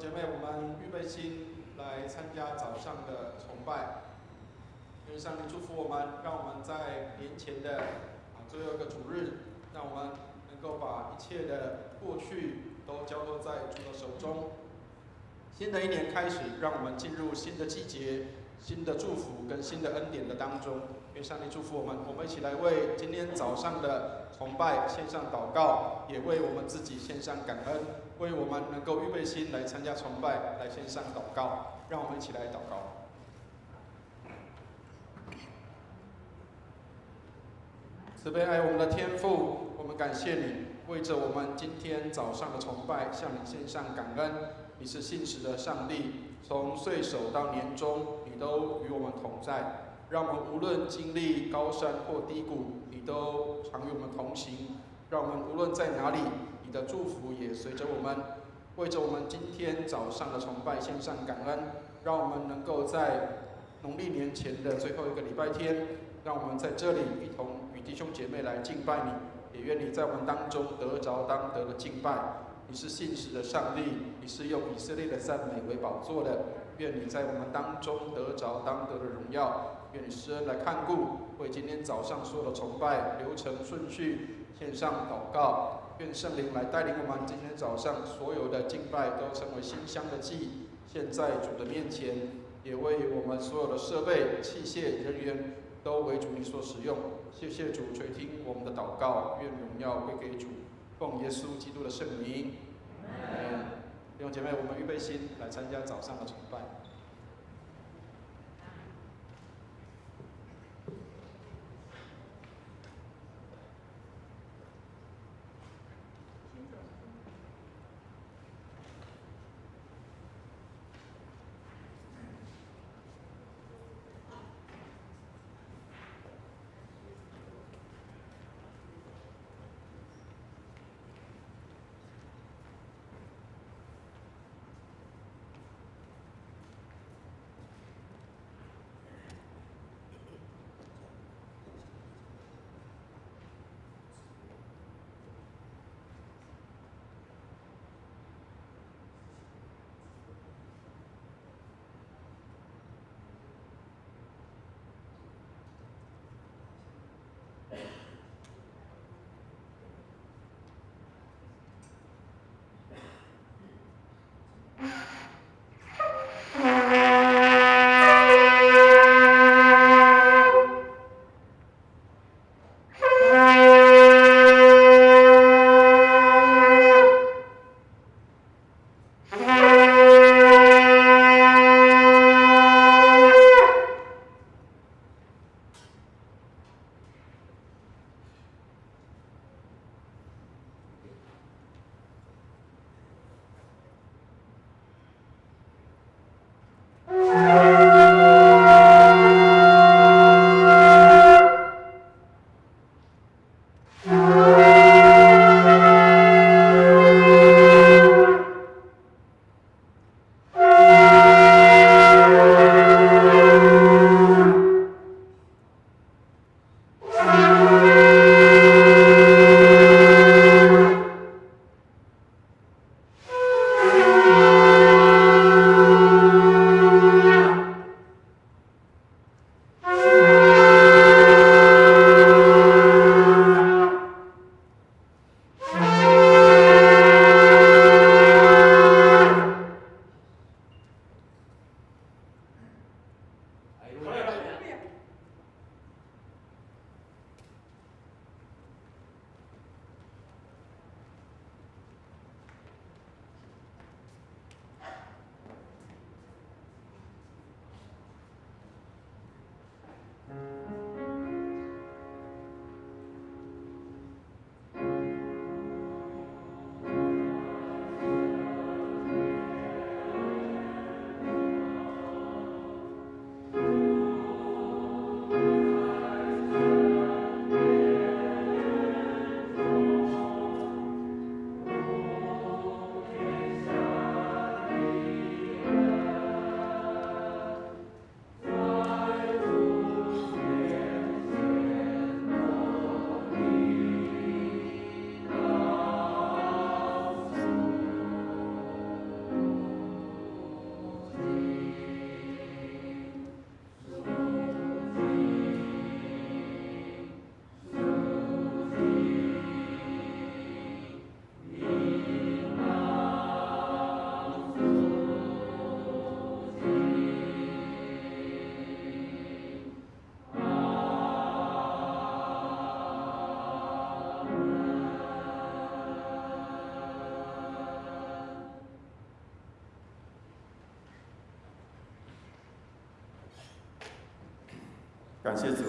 姐妹，我们预备心来参加早上的崇拜。愿上帝祝福我们，让我们在年前的最后一个主日，让我们能够把一切的过去都交托在主的手中。新的一年开始，让我们进入新的季节、新的祝福跟新的恩典的当中。愿上帝祝福我们，我们一起来为今天早上的崇拜献上祷告，也为我们自己献上感恩，为我们能够预备心来参加崇拜来献上祷告。让我们一起来祷告。慈悲爱我们的天父，我们感谢你，为着我们今天早上的崇拜向你献上感恩。你是信实的上帝，从岁首到年终，你都与我们同在。让我们无论经历高山或低谷，你都常与我们同行。让我们无论在哪里，你的祝福也随着我们。为着我们今天早上的崇拜献上感恩，让我们能够在农历年前的最后一个礼拜天，让我们在这里一同与弟兄姐妹来敬拜你，也愿你在我们当中得着当得的敬拜。你是信实的上帝，你是用以色列的赞美为宝座的。愿你在我们当中得着当得的荣耀。愿你施恩来看顾，为今天早上所有的崇拜流程顺序献上祷告。愿圣灵来带领我们今天早上所有的敬拜都成为馨香的祭，献在主的面前，也为我们所有的设备、器械、人员都为主你所使用。谢谢主垂听我们的祷告，愿荣耀归给主。奉耶稣基督的圣名，弟兄姐妹，我们预备心来参加早上的崇拜。感谢主，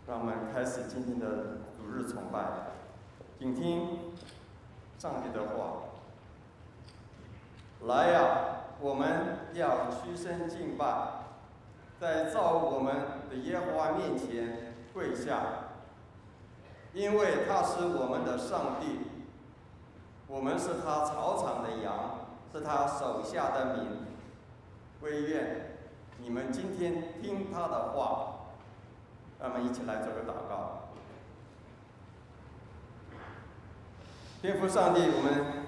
让我们开始今天的主日崇拜，请听上帝的话。来呀，我们要屈身敬拜，在造我们的耶和华面前跪下，因为他是我们的上帝，我们是他草场的羊，是他手下的民。惟愿你们今天听他的话。让我们一起来做个祷告。天父上帝，我们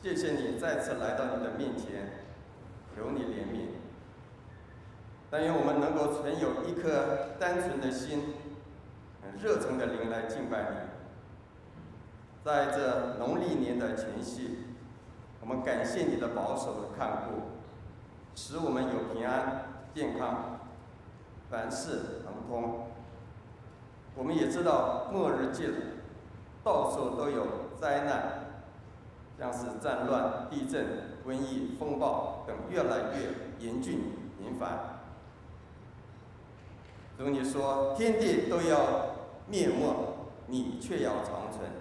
谢谢你再次来到你的面前，求你怜悯。但愿我们能够存有一颗单纯的心，热诚的灵来敬拜你。在这农历年的前夕，我们感谢你的保守和看顾，使我们有平安、健康，凡事亨通。我们也知道末日近了，到处都有灾难，像是战乱、地震、瘟疫、风暴等越来越严峻频繁。主，你说天地都要灭没，你却要长存。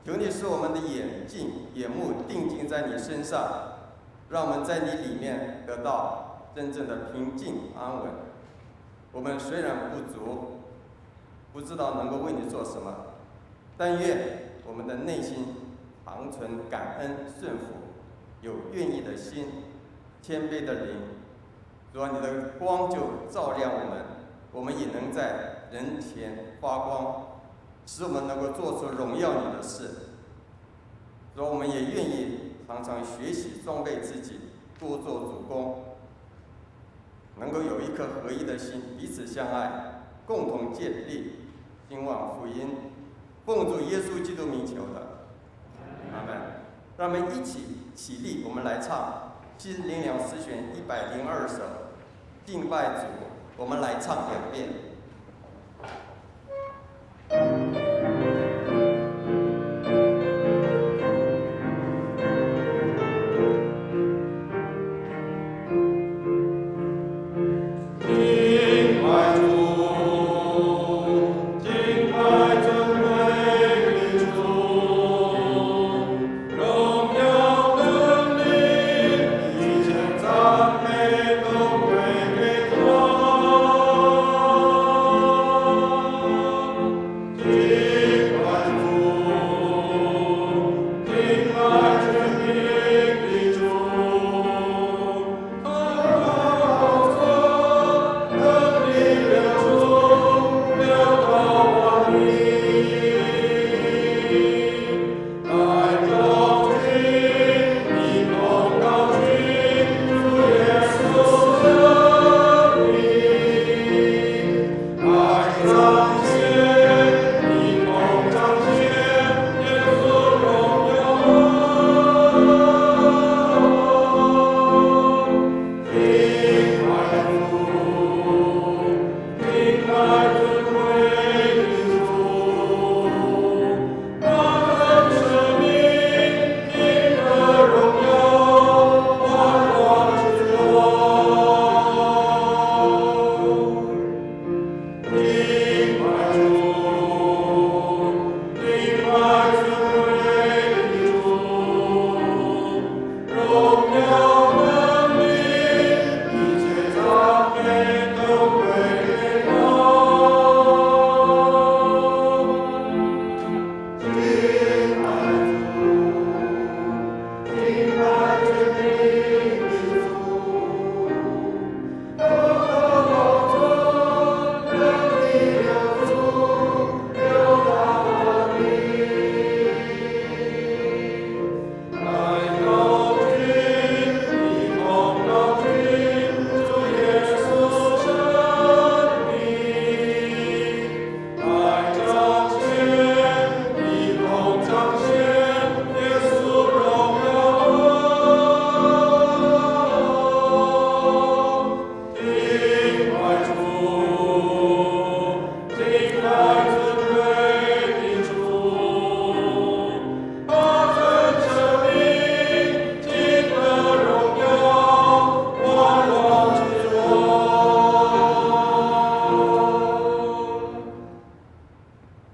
求你使我们的眼目定睛在你身上，让我们在你里面得到真正的平静安稳。我们虽然不足，不知道能够为你做什么，但愿我们的内心常存感恩顺服，有愿意的心，谦卑的灵。主啊，你的光就照亮我们，我们也能在人前发光，使我们能够做出荣耀你的事。主啊，我们也愿意常常学习装备自己，多做主工，能够有一颗合一的心，彼此相爱，共同建立兴旺福音。奉主耶稣基督名求的，阿门。让我们一起起立，我们来唱新灵粮诗选102首敬拜主，我们来唱2遍。赞美都归给他。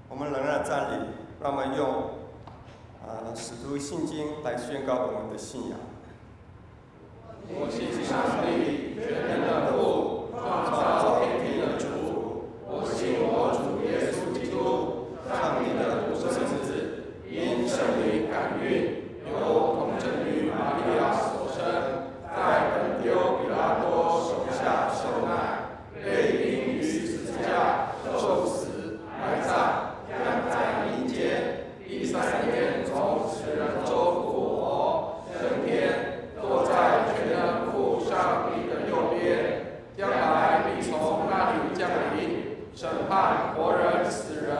我们仍然站立，让我们用使徒信经来宣告我们的信仰。我信上帝，全能的父，创造天地的主。我信我主耶稣基督，上帝的独生子，因圣灵感孕，由童贞女玛利亚所生，在本丢彼拉多手下受难，被钉于十字架，受死，埋葬，降在阴间，第三天从死人中复活，升天，坐在全能父上帝的右边，将来必从那里降临，审判活人死人。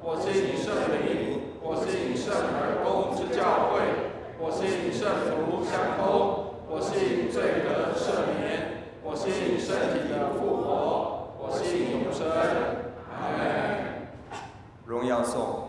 我信圣灵，我信圣而公之教会，我信圣徒相通，我信罪得赦免，我信身体的复活，我信永生。阿门。荣耀颂。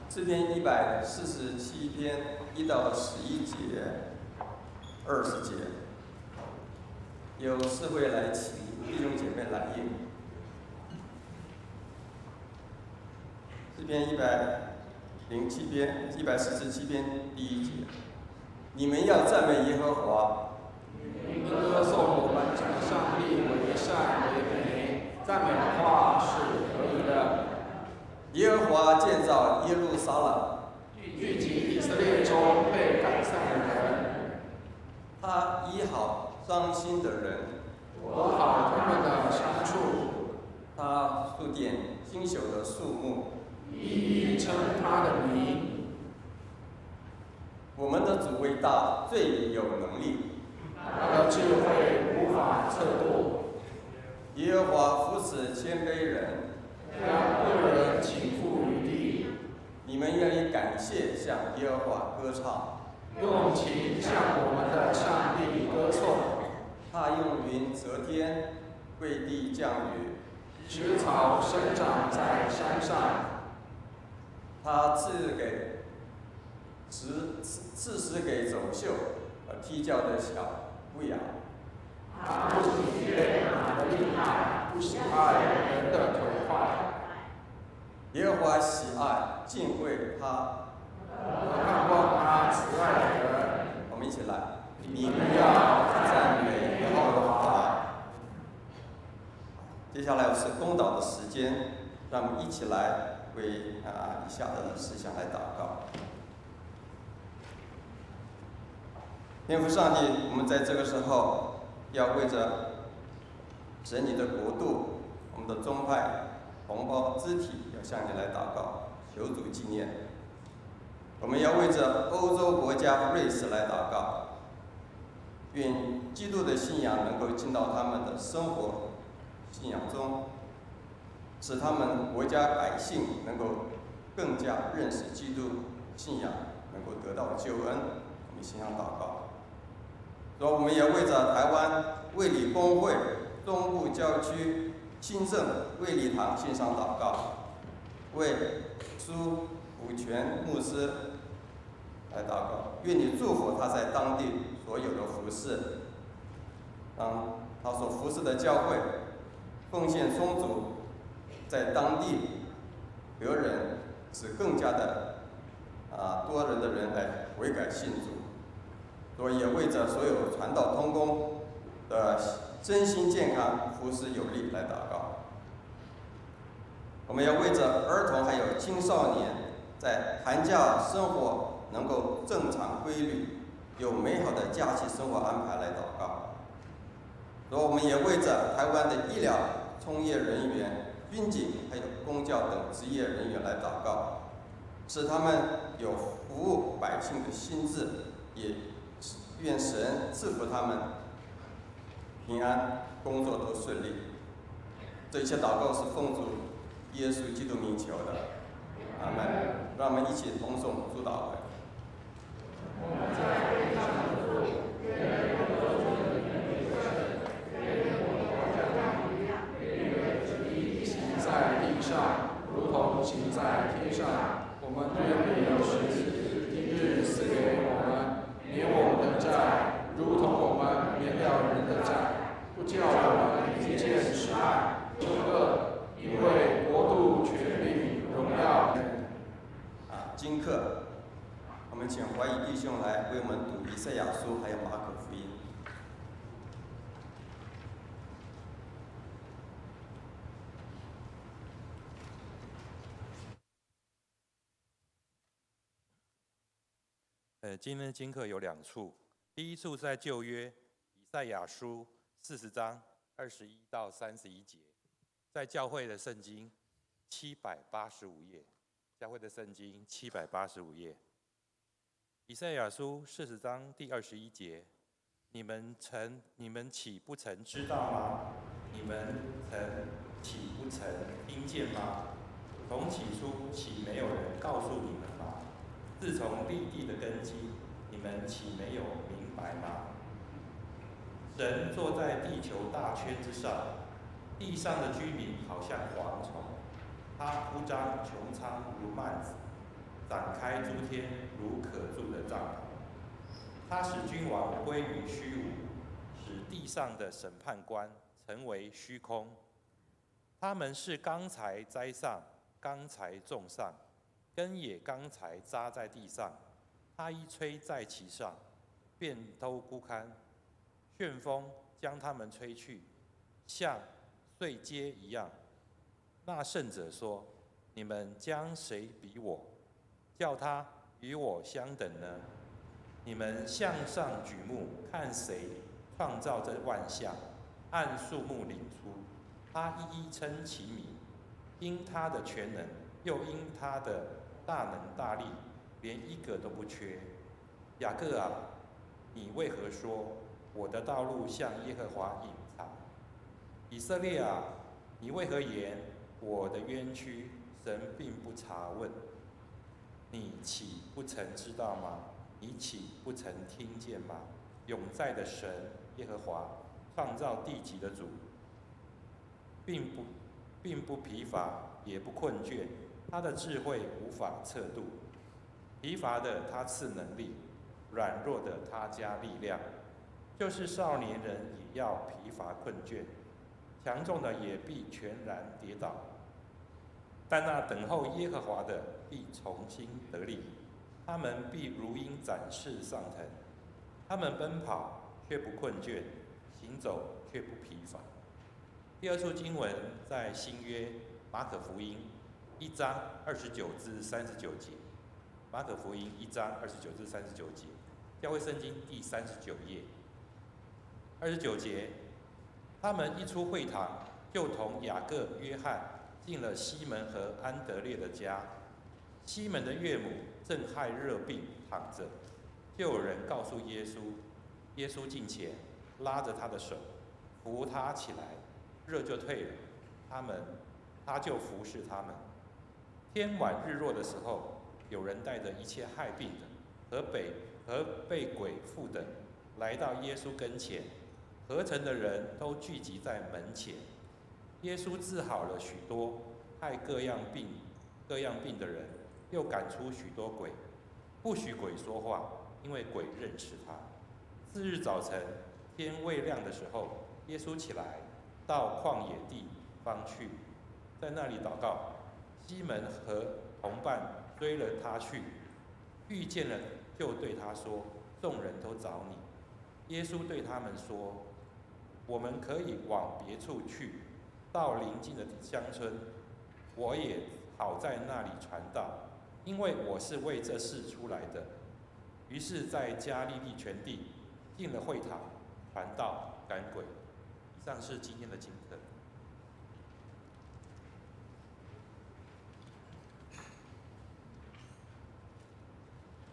诗篇147篇1到11节、20节，有4位来请弟兄姐妹来应。诗篇147篇第1节，你们要赞美耶和华，歌颂我们主上帝为善为美，赞美的话是可以的。耶和华建造耶路撒冷，聚集以色列中被赶散的人，他医好伤心的人，裹好他们的伤处，他树甸经朽的树木，一一称他的名。我们的主伟大，最有能力，他的智慧无法测度。耶和华扶持谦卑人，将恶人倾覆于地。你们愿意感谢向耶和华歌唱，用情向我们的上帝歌颂。他用云遮天，为地降雨，使草生长在山上。他赐食给走兽和啼叫的小不养。他不喜悦马的厉害，不喜爱人的腿快。耶和华喜爱敬畏他，盼望他慈爱的人。我们一起来，你们要赞美耶和华。接下来是公祷的时间，让我们一起来为以下的事项来祷告。天父上帝，我们在这个时候要为着神你的国度，我们的宗派同胞肢体要向你来祷告，求主纪念。我们要为着欧洲国家瑞士来祷告，愿基督的信仰能够进到他们的生活信仰中，使他们国家百姓能够更加认识基督信仰，能够得到救恩。我们先向祷告。然后我们也为着台湾卫理公会东部郊区新郑卫理堂献上祷告，为苏武全牧师来祷告，愿你祝福他在当地所有的服事，让他所服事的教会奉献充足，在当地得人，使更加的多人的人来悔改信主。所以也为着所有传道同工的身心健康、服事有力来祷告。我们要为着儿童还有青少年在寒假生活能够正常规律，有美好的假期生活安排来祷告。我们也为着台湾的医疗从业人员、军警还有公教等职业人员来祷告，使他们有服务百姓的心志，也愿神赐福他们平安，工作都顺利。这一切祷告是奉主耶稣基督名求的，阿门。让我们一起同诵主祷文。行在地上，如同行在天上。我们愿意的食子，今日赐给我们，免我们的债，如同我们免了人的债，不叫我们遇见试探、饥饿，因为国度、权柄、荣耀。今课我们请怀疑弟兄来为我们读以赛亚书还有马可福音。今天的经课有2处，第一处在旧约以赛亚书40章21到31节，在教会的圣经785页，教会的圣经785页。以赛亚书40章第21节，你们岂不曾知道吗？你们岂不曾听见吗？从起初岂没有人告诉你们吗？自从立地的根基，你们岂没有明白吗？神坐在地球大圈之上，地上的居民好像蝗虫，他铺张穹苍如幔子，展开诸天如可住的帐篷。他使君王归于虚无，使地上的审判官成为虚空。他们是刚才栽上，刚才种上，根也刚才扎在地上，他一吹在其上，便都枯干。旋风将他们吹去，像碎秸一样。那圣者说：你们将谁比我，叫他与我相等呢？你们向上举目，看谁创造这万象，按数目领出，他一一称其名，因他的全能，又因他的大能大力，连一个都不缺。雅各啊，你为何说我的道路向耶和华隐藏？以色列啊，你为何言我的冤屈神并不查问？你岂不曾知道吗？你岂不曾听见吗？永在的神耶和华，创造地极的主，并不疲乏，也不困倦，他的智慧无法测度。疲乏的他赐能力，软弱的他加力量。就是少年人也要疲乏困倦，强壮的也必全然跌倒。但那等候耶和华的必重新得力，他们必如鹰展翅上腾。他们奔跑却不困倦，行走却不疲乏。第2处经文在新约马可福音1章29至39节。马可福音1章29至39节，教会圣经第39页。29节，他们一出会堂，就同雅各、约翰进了西门和安德烈的家。西门的岳母正害热病躺着，就有人告诉耶稣。耶稣近前，拉着他的手，扶他起来，热就退了。他就服侍他们。天晚日落的时候，有人带着一切害病的和被鬼附的，来到耶稣跟前。合城的人都聚集在门前。耶稣治好了许多害各样病的人，又赶出许多鬼，不许鬼说话，因为鬼认识他。次日早晨，天未亮的时候，耶稣起来，到旷野地方去，在那里祷告。西门和同伴追了他去，遇见了，就对他说：众人都找你。耶稣对他们说：我们可以往别处去，到邻近的乡村，我也好在那里传道，因为我是为这事出来的。于是，在加利利全地进了会堂，传道赶鬼。以上是今天的经课。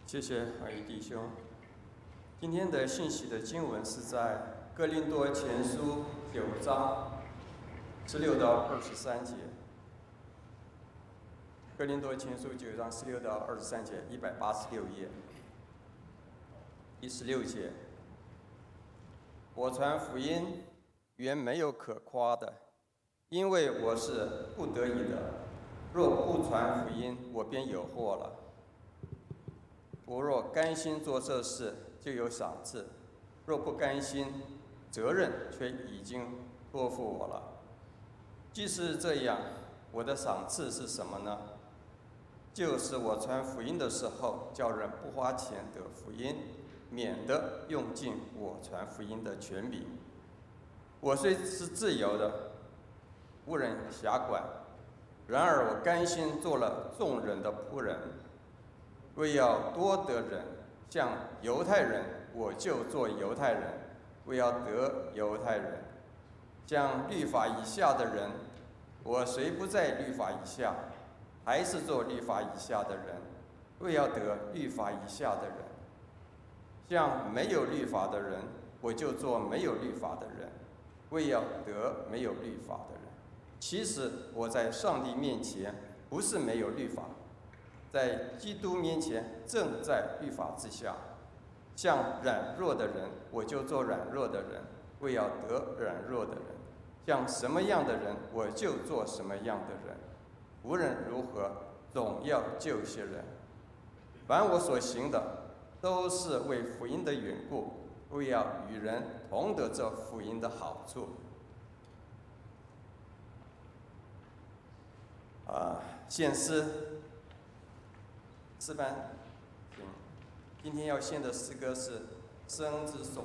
谢谢二一弟兄。今天的信息的经文是在哥林多前书9章16到23节。哥林多前书9章16到23节，186页。第16节，我传福音原没有可夸的，因为我是不得已的。若不传福音，我便有祸了。我若甘心做这事，就有赏赐；若不甘心，责任却已经托付我了。既是这样，我的赏赐是什么呢？就是我传福音的时候，叫人不花钱得福音，免得用尽我传福音的权柄。我虽是自由的，无人辖管，然而我甘心做了众人的仆人。为要多得人，像犹太人，我就做犹太人；为要得犹太人，像律法以下的人，我虽不在律法以下，还是做律法以下的人；为要得律法以下的人，像没有律法的人，我就做没有律法的人；为要得没有律法的人。其实我在上帝面前不是没有律法，在基督面前正在律法之下。像软弱的人，我就做软弱的人，为要得软弱的人；像什么样的人，我就做什么样的人。无论如何，总要救些人。凡我所行的，都是为福音的缘故，为要与人同得这福音的好处。献诗。诗班，今天要献的诗歌是《生之颂》。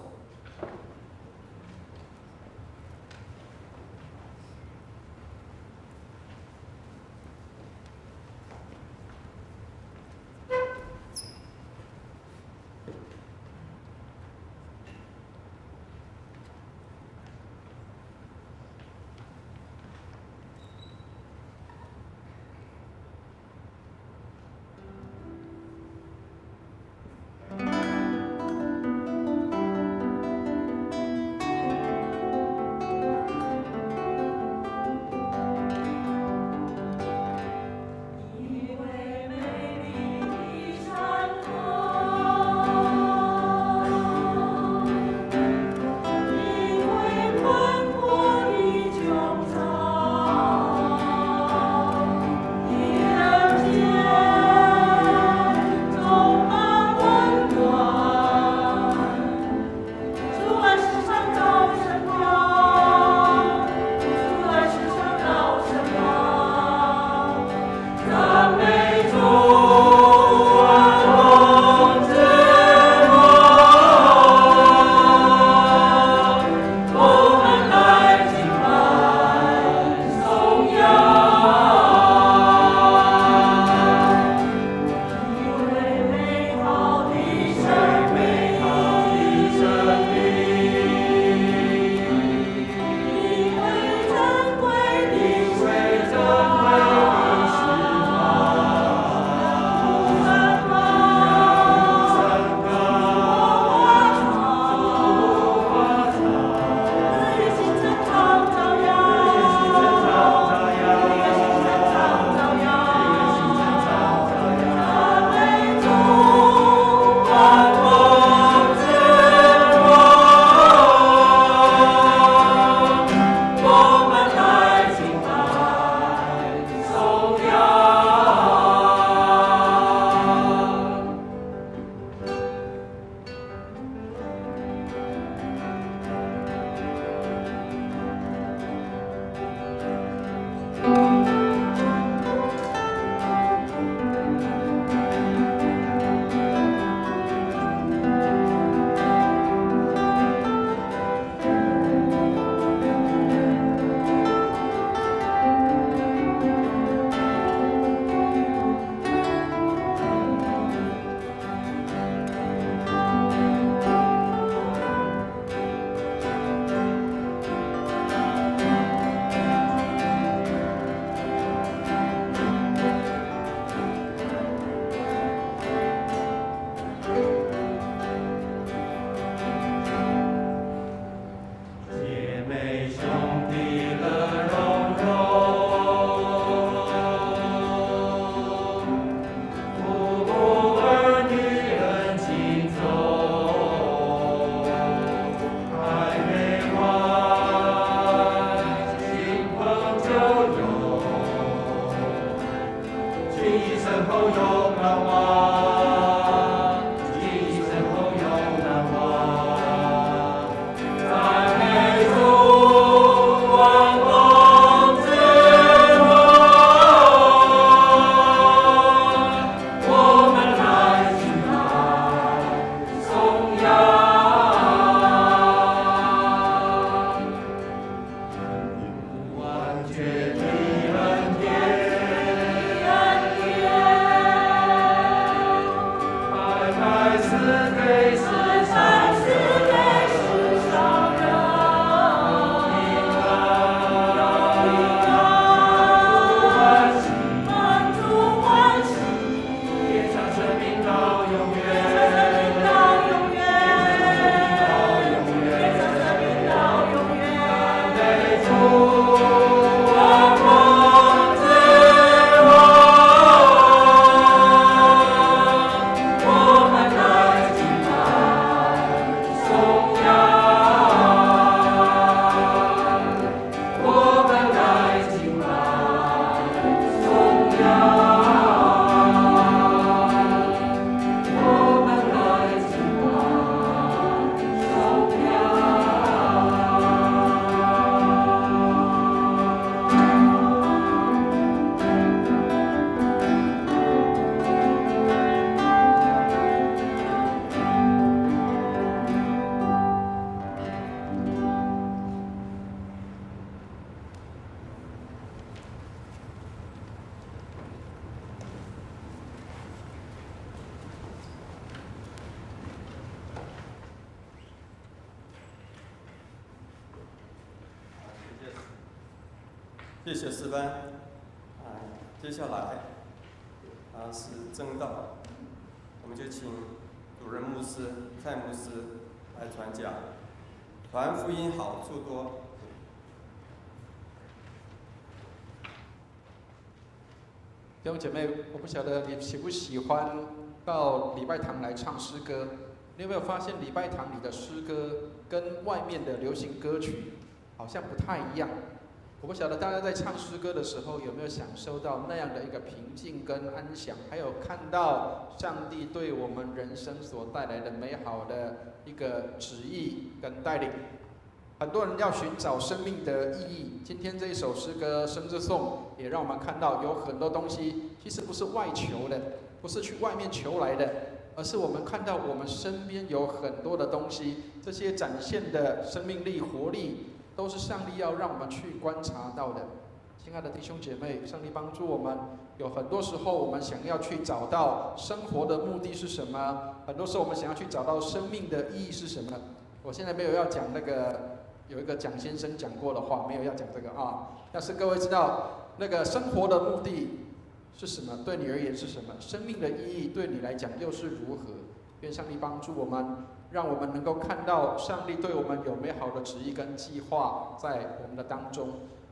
谢谢诗班。接下来是正道，我们就请主任牧师蔡牧师来传讲，传福音好处多。弟兄姐妹，我不晓得你喜不喜欢到礼拜堂来唱诗歌。你有没有发现礼拜堂里的诗歌跟外面的流行歌曲好像不太一样？我不晓得大家在唱诗歌的时候有没有享受到那样的一个平静跟安详，还有看到上帝对我们人生所带来的美好的一个旨意跟带领。很多人要寻找生命的意义，今天这一首诗歌《生之颂》也让我们看到有很多东西其实不是外求的，不是去外面求来的，而是我们看到我们身边有很多的东西，这些展现的生命力、活力，都是上帝要让我们去观察到的。亲爱的弟兄姐妹，上帝帮助我们。有很多时候，我们想要去找到生活的目的是什么？很多时候，我们想要去找到生命的意义是什么？我现在没有要讲那个。有一个蒋先生讲过的话，没有要讲这个啊。但是各位知道，那个生活的目的是什么？对你而言是什么？生命的意义对你来讲又是如何？愿上帝帮助我们，让我们能够看到上帝对我们有美好的旨意跟计划在我们的当中。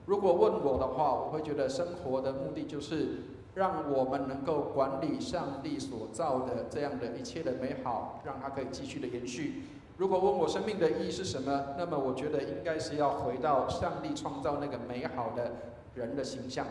如果问我的话，我会觉得生活的目的就是让我们能够管理上帝所造的这样的一切的美好，让它可以继续的延续。如果问我生命的意义是什么，那么我觉得应该是要回到上帝创造那个美好的人的形象，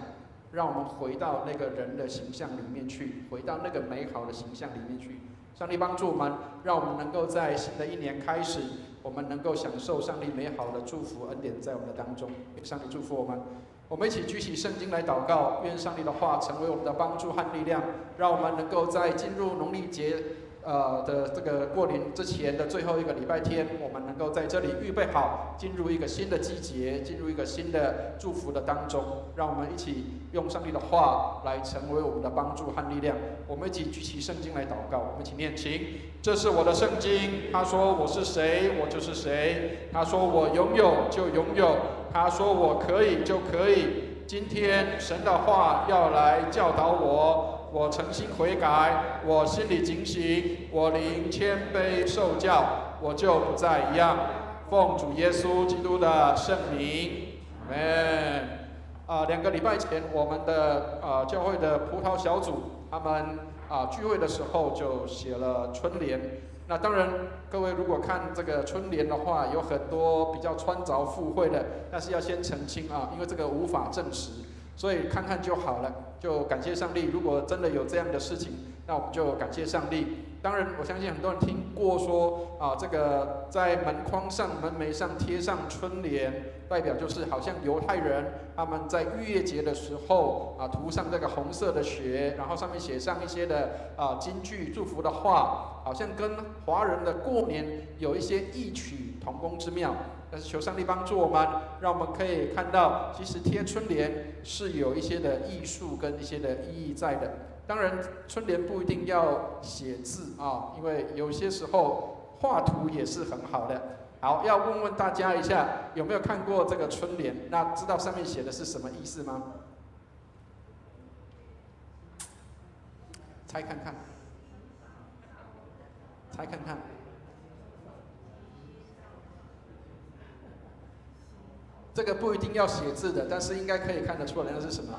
让我们回到那个人的形象里面去，回到那个美好的形象里面去。上帝帮助我们，让我们能够在新的一年开始，我们能够享受上帝美好的祝福恩典在我们的当中。愿上帝祝福我们。我们一起举起圣经来祷告，愿上帝的话成为我们的帮助和力量，让我们能够在进入农历节的这个过年之前的最后一个礼拜天，我们能够在这里预备好，进入一个新的季节，进入一个新的祝福的当中。让我们一起用上帝的话来成为我们的帮助和力量。我们一起举起圣经来祷告，我们一起念经。这是我的圣经，他说我是谁，我就是谁；他说我拥有就拥有，他说我可以就可以。今天神的话要来教导我。我诚心悔改，我心里警醒，我灵谦卑受教，我就不再一样。奉主耶稣基督的圣名，阿们。2个礼拜前，我们的教会的葡萄小组，他们聚会的时候就写了春联。那当然，各位如果看这个春联的话，有很多比较穿凿附会的，但是要先澄清因为这个无法证实。所以看看就好了，就感谢上帝。如果真的有这样的事情，那我们就感谢上帝。当然，我相信很多人听过说这个在门框上、门楣上贴上春联，代表就是好像犹太人他们在逾越节的时候涂上这个红色的血，然后上面写上一些的金句祝福的话，好像跟华人的过年有一些异曲同工之妙。但是求上帝帮助我们，让我们可以看到，其实贴春联是有一些的艺术跟一些的意义在的。当然春联不一定要写字啊，因为有些时候画图也是很好的。好，要问问大家一下，有没有看过这个春联？那知道上面写的是什么意思吗？猜看看，猜看看。这个不一定要写字的，但是应该可以看得出来那是什么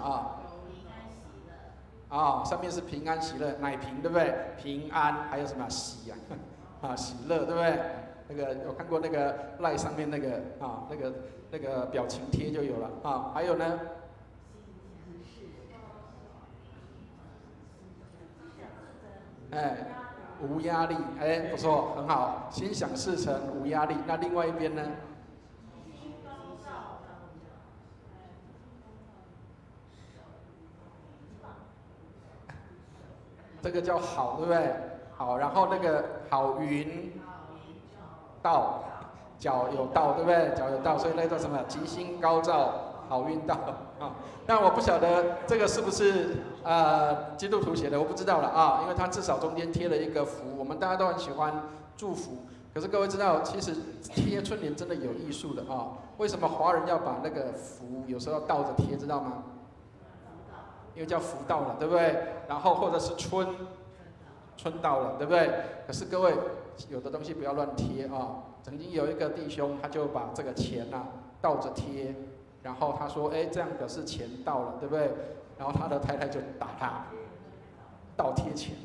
啊？上面是平安喜乐，奶瓶对不对？平安，还有什么喜啊？喜乐对不对？那个有看过那个赖上面那个那个表情贴就有了啊。还有呢？无压力，不错，很好，心想事成，无压力。那另外一边呢？这个叫好，对不对？好，然后那个好运到，脚有到，对不对？脚有到，所以那叫什么？吉星高照，好运到啊。但我不晓得这个是不是基督徒写的，我不知道了啊，因为它至少中间贴了一个福，我们大家都很喜欢祝福。可是各位知道，其实贴春联真的有艺术的啊。为什么华人要把那个福有时候要倒着贴，知道吗？因为叫福到了，对不对？然后或者是春到了，对不对？可是各位，有的东西不要乱贴啊。曾经有一个弟兄，他就把这个钱倒着贴，然后他说：“这样表示钱到了，对不对？”然后他的太太就打他，倒贴钱，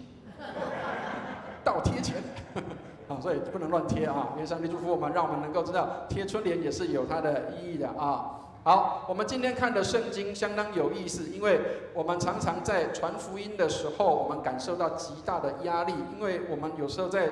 倒贴钱啊，所以不能乱贴啊。愿上帝祝福我们，让我们能够知道贴春联也是有它的意义的啊。好，我们今天看的圣经相当有意思，因为我们常常在传福音的时候，我们感受到极大的压力，因为我们有时候在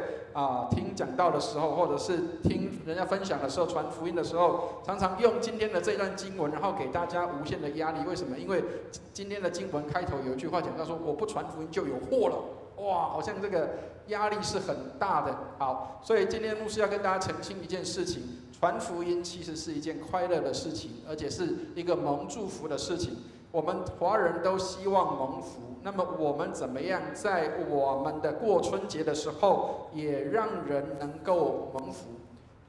听讲道的时候，或者是听人家分享的时候，传福音的时候，常常用今天的这段经文，然后给大家无限的压力。为什么？因为今天的经文开头有一句话讲到说：“我不传福音就有祸了。”哇，好像这个压力是很大的。好，所以今天牧师要跟大家澄清一件事情。传福音其实是一件快乐的事情，而且是一个蒙祝福的事情。我们华人都希望蒙福，那么我们怎么样在我们的过春节的时候，也让人能够蒙福？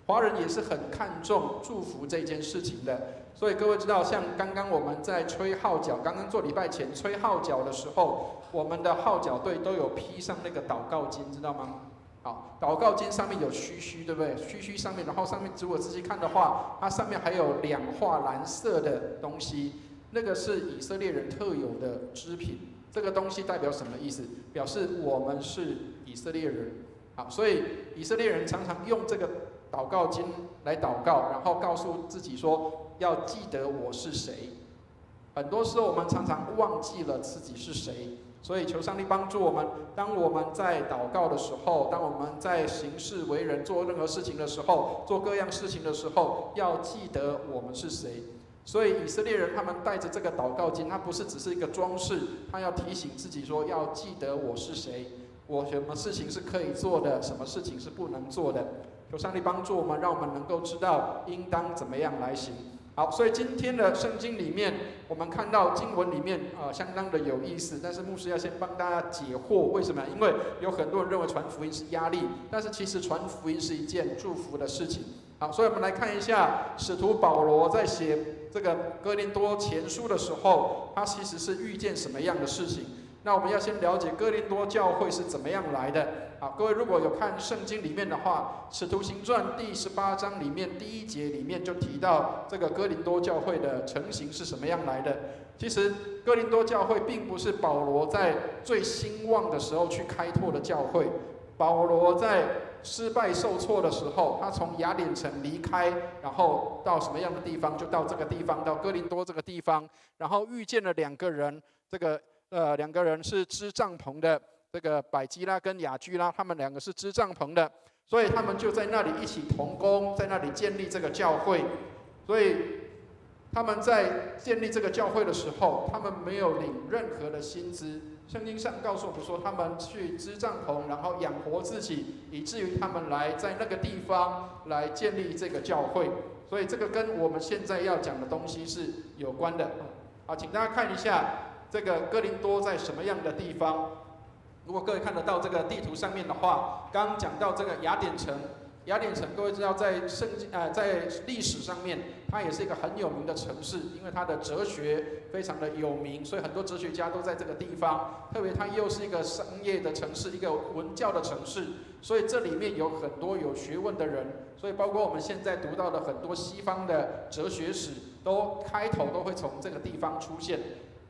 华人也是很看重祝福这件事情的。所以各位知道，像刚刚我们在吹号角，刚刚做礼拜前吹号角的时候，我们的号角队都有披上那个祷告巾，知道吗？好，祷告巾上面有须须，对不对？须须上面，然后上面如果仔细看的话，它上面还有氧化蓝色的东西，那个是以色列人特有的织品。这个东西代表什么意思？表示我们是以色列人。好，所以以色列人常常用这个祷告巾来祷告，然后告诉自己说要记得我是谁。很多时候我们常常忘记了自己是谁。所以求上帝帮助我们，当我们在祷告的时候，当我们在行事为人做任何事情的时候，做各样事情的时候，要记得我们是谁。所以以色列人他们带着这个祷告巾，它不是只是一个装饰，他要提醒自己说要记得我是谁，我什么事情是可以做的，什么事情是不能做的。求上帝帮助我们，让我们能够知道应当怎么样来行。好，所以今天的圣经里面，我们看到经文里面相当的有意思，但是牧师要先帮大家解惑，为什么？因为有很多人认为传福音是压力，但是其实传福音是一件祝福的事情。好，所以我们来看一下使徒保罗在写这个哥林多前书的时候，他其实是遇见什么样的事情？那我们要先了解哥林多教会是怎么样来的。好，各位如果有看圣经里面的话，《使徒行传》第18章里面第1节里面就提到这个哥林多教会的成型是什么样来的。其实哥林多教会并不是保罗在最兴旺的时候去开拓的教会，保罗在失败受挫的时候，他从雅典城离开，然后到什么样的地方？就到这个地方，到哥林多这个地方，然后遇见了2个人，两个人是织帐篷的，这个百基拉跟雅居拉，他们2个是织帐篷的，所以他们就在那里一起同工，在那里建立这个教会。所以他们在建立这个教会的时候，他们没有领任何的薪资。圣经上告诉我们说，他们去织帐篷，然后养活自己，以至于他们来在那个地方来建立这个教会。所以这个跟我们现在要讲的东西是有关的。好，请大家看一下这个哥林多在什么样的地方。如果各位看得到这个地图上面的话，刚刚讲到这个雅典城。雅典城，各位知道在在历史上面，它也是一个很有名的城市，因为它的哲学非常的有名，所以很多哲学家都在这个地方。特别它又是一个商业的城市，一个文教的城市，所以这里面有很多有学问的人。所以包括我们现在读到的很多西方的哲学史，都开头都会从这个地方出现。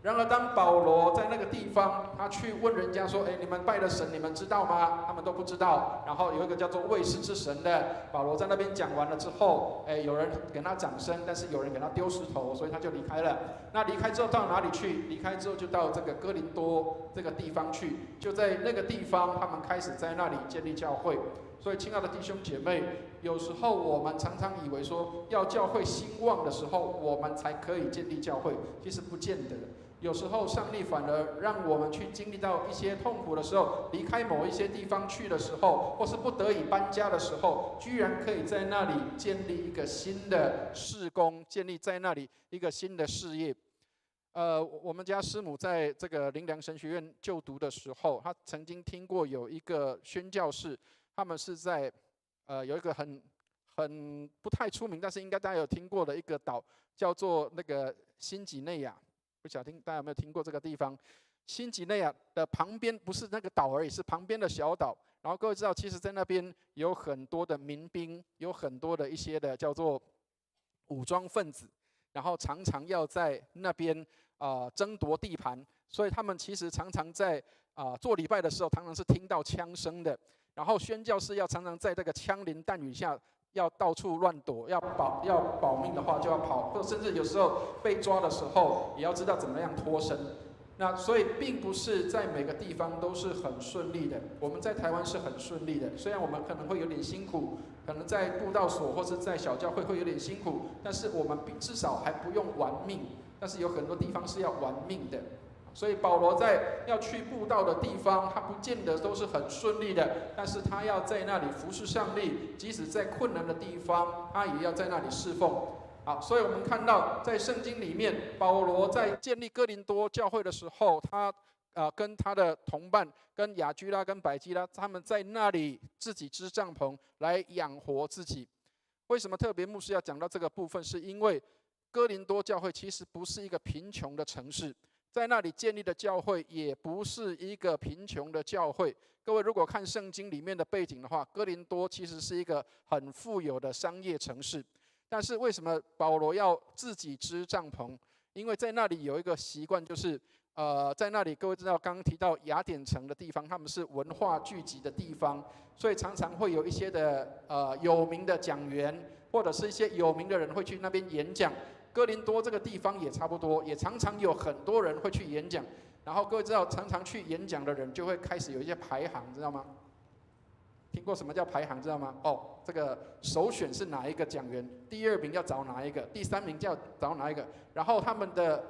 然而，当保罗在那个地方，他去问人家说：“你们拜的神，你们知道吗？”他们都不知道。然后有一个叫做卫士之神的，保罗在那边讲完了之后，有人给他掌声，但是有人给他丢石头，所以他就离开了。那离开之后到哪里去？离开之后就到这个哥林多这个地方去。就在那个地方，他们开始在那里建立教会。所以，亲爱的弟兄姐妹，有时候我们常常以为说，要教会兴旺的时候，我们才可以建立教会，其实不见得。有时候上帝反而让我们去经历到一些痛苦的时候，离开某一些地方去的时候，或是不得已搬家的时候，居然可以在那里建立一个新的事工，建立在那里一个新的事业。我们家师母在这个灵粮神学院就读的时候，她曾经听过有一个宣教士，他们是在有一个很不太出名，但是应该大家有听过的一个岛，叫做那个新几内亚。不晓得大家有没有听过这个地方？新几内亚的旁边不是那个岛而已，是旁边的小岛。然后各位知道，其实在那边有很多的民兵，有很多的一些的叫做武装分子，然后常常要在那边争夺地盘，所以他们其实常常在做礼拜的时候，常常是听到枪声的。然后宣教士要常常在这个枪林弹雨下。要到处乱躲，要保命的话就要跑，或甚至有时候被抓的时候也要知道怎么样脱身。那所以并不是在每个地方都是很顺利的。我们在台湾是很顺利的，虽然我们可能会有点辛苦，可能在布道所或是在小教会会有点辛苦，但是我们至少还不用玩命。但是有很多地方是要玩命的。所以保罗在要去布道的地方，他不见得都是很顺利的，但是他要在那里服侍上帝，即使在困难的地方，他也要在那里侍奉。好，所以我们看到在圣经里面，保罗在建立哥林多教会的时候，他跟他的同伴，跟雅居拉跟百基拉，他们在那里自己支帐篷来养活自己。为什么特别牧师要讲到这个部分？是因为哥林多教会其实不是一个贫穷的城市。在那里建立的教会也不是一个贫穷的教会。各位如果看圣经里面的背景的话，哥林多其实是一个很富有的商业城市。但是为什么保罗要自己支帐篷？因为在那里有一个习惯，就是在那里各位知道刚刚提到雅典城的地方，他们是文化聚集的地方，所以常常会有一些的有名的讲员，或者是一些有名的人会去那边演讲。哥林多这个地方也差不多，也常常有很多人会去演讲。然后各位知道，常常去演讲的人就会开始有一些排行，知道吗？听过什么叫排行，知道吗？这个首选是哪一个讲员，第二名要找哪一个，第三名要找哪一个。然后他们的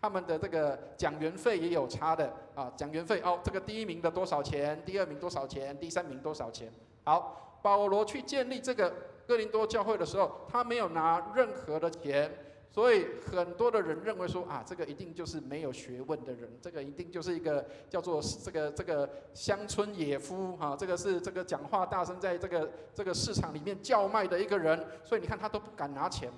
他们的这个讲员费也有差的啊，讲员费这个第一名的多少钱，第二名多少钱，第三名多少钱。好，保罗去建立这个哥林多教会的时候，他没有拿任何的钱，所以很多的人认为说这个一定就是没有学问的人，这个一定就是一个叫做这个乡村野夫这个是这个讲话大声，在这个市场里面叫卖的一个人，所以你看他都不敢拿钱，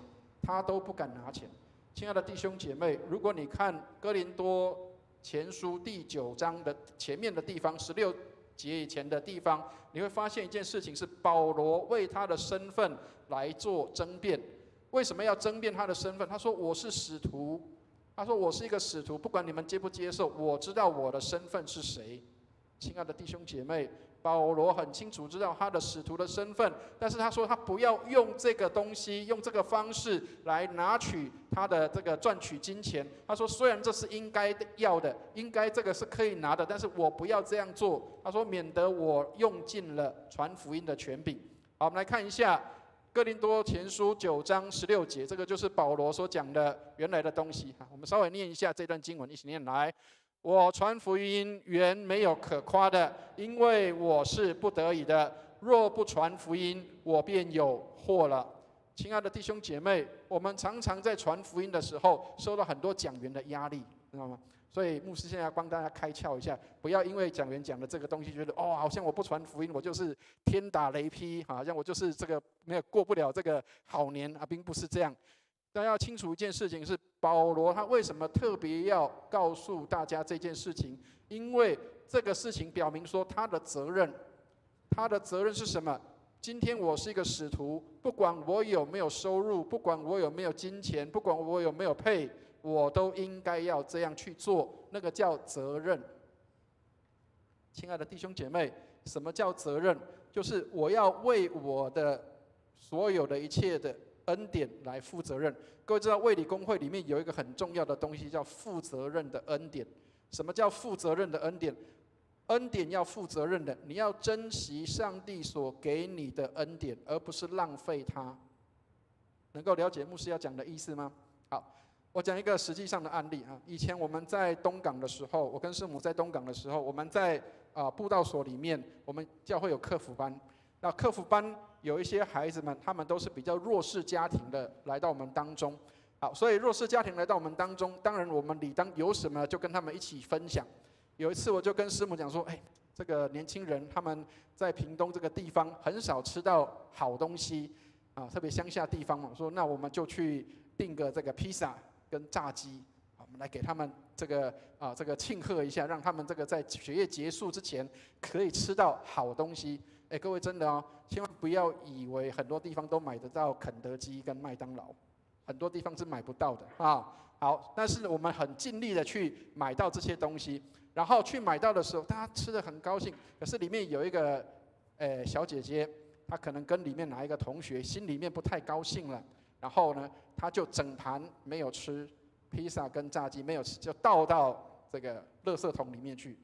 亲爱的弟兄姐妹，如果你看哥林多前书第9章的前面的地方，16节以前的地方，你会发现一件事情是保罗为他的身份来做争辩。为什么要争辩他的身份？他说我是使徒，他说我是一个使徒，不管你们接不接受，我知道我的身份是谁。亲爱的弟兄姐妹，保罗很清楚知道他的使徒的身份，但是他说他不要用这个东西，用这个方式来拿取他的这个赚取金钱。他说虽然这是应该要的，应该这个是可以拿的，但是我不要这样做。他说免得我用尽了传福音的权柄。好，我们来看一下哥林多前书9章16节，这个就是保罗所讲的原来的东西。我们稍微念一下这段经文，一起念来。我传福音原没有可夸的，因为我是不得已的。若不传福音，我便有祸了。亲爱的弟兄姐妹，我们常常在传福音的时候，受到很多讲员的压力。知道吗？所以牧师现在要帮大家开窍一下，不要因为讲员讲的这个东西，觉得好像我不传福音，我就是天打雷劈，好像我就是这个没有过不了这个好年啊，并不是这样。大家要清楚一件事情是，保罗他为什么特别要告诉大家这件事情？因为这个事情表明说他的责任是什么？今天我是一个使徒，不管我有没有收入，不管我有没有金钱，不管我有没有配，我都应该要这样去做，那个叫责任。亲爱的弟兄姐妹，什么叫责任？就是我要为我的所有的一切的恩典来负责任。各位知道卫理公会里面有一个很重要的东西叫负责任的恩典。什么叫负责任的恩典？恩典要负责任的，你要珍惜上帝所给你的恩典，而不是浪费它。能够了解牧师要讲的意思吗？好，我讲一个实际上的案例啊。以前我们在东港的时候，我跟师母在东港的时候，我们在布道所里面，我们教会有客服班。那客服班有一些孩子们，他们都是比较弱势家庭的来到我们当中。好，所以弱势家庭来到我们当中，当然我们理当有什么就跟他们一起分享。有一次我就跟师母讲说，这个年轻人他们在屏东这个地方很少吃到好东西啊，特别乡下地方嘛。我说那我们就去订个这个披萨跟炸鸡，我们来给他们这个庆贺一下，让他们这个在学业结束之前可以吃到好东西。各位真的千万不要以为很多地方都买得到肯德基跟麦当劳，很多地方是买不到的啊。好，但是我们很尽力的去买到这些东西。然后去买到的时候，大家吃得很高兴。可是里面有一个小姐姐，她可能跟里面哪一个同学心里面不太高兴了，然后呢，她就整盘没有吃披萨跟炸鸡，没有吃，就倒到这个垃圾桶里面去。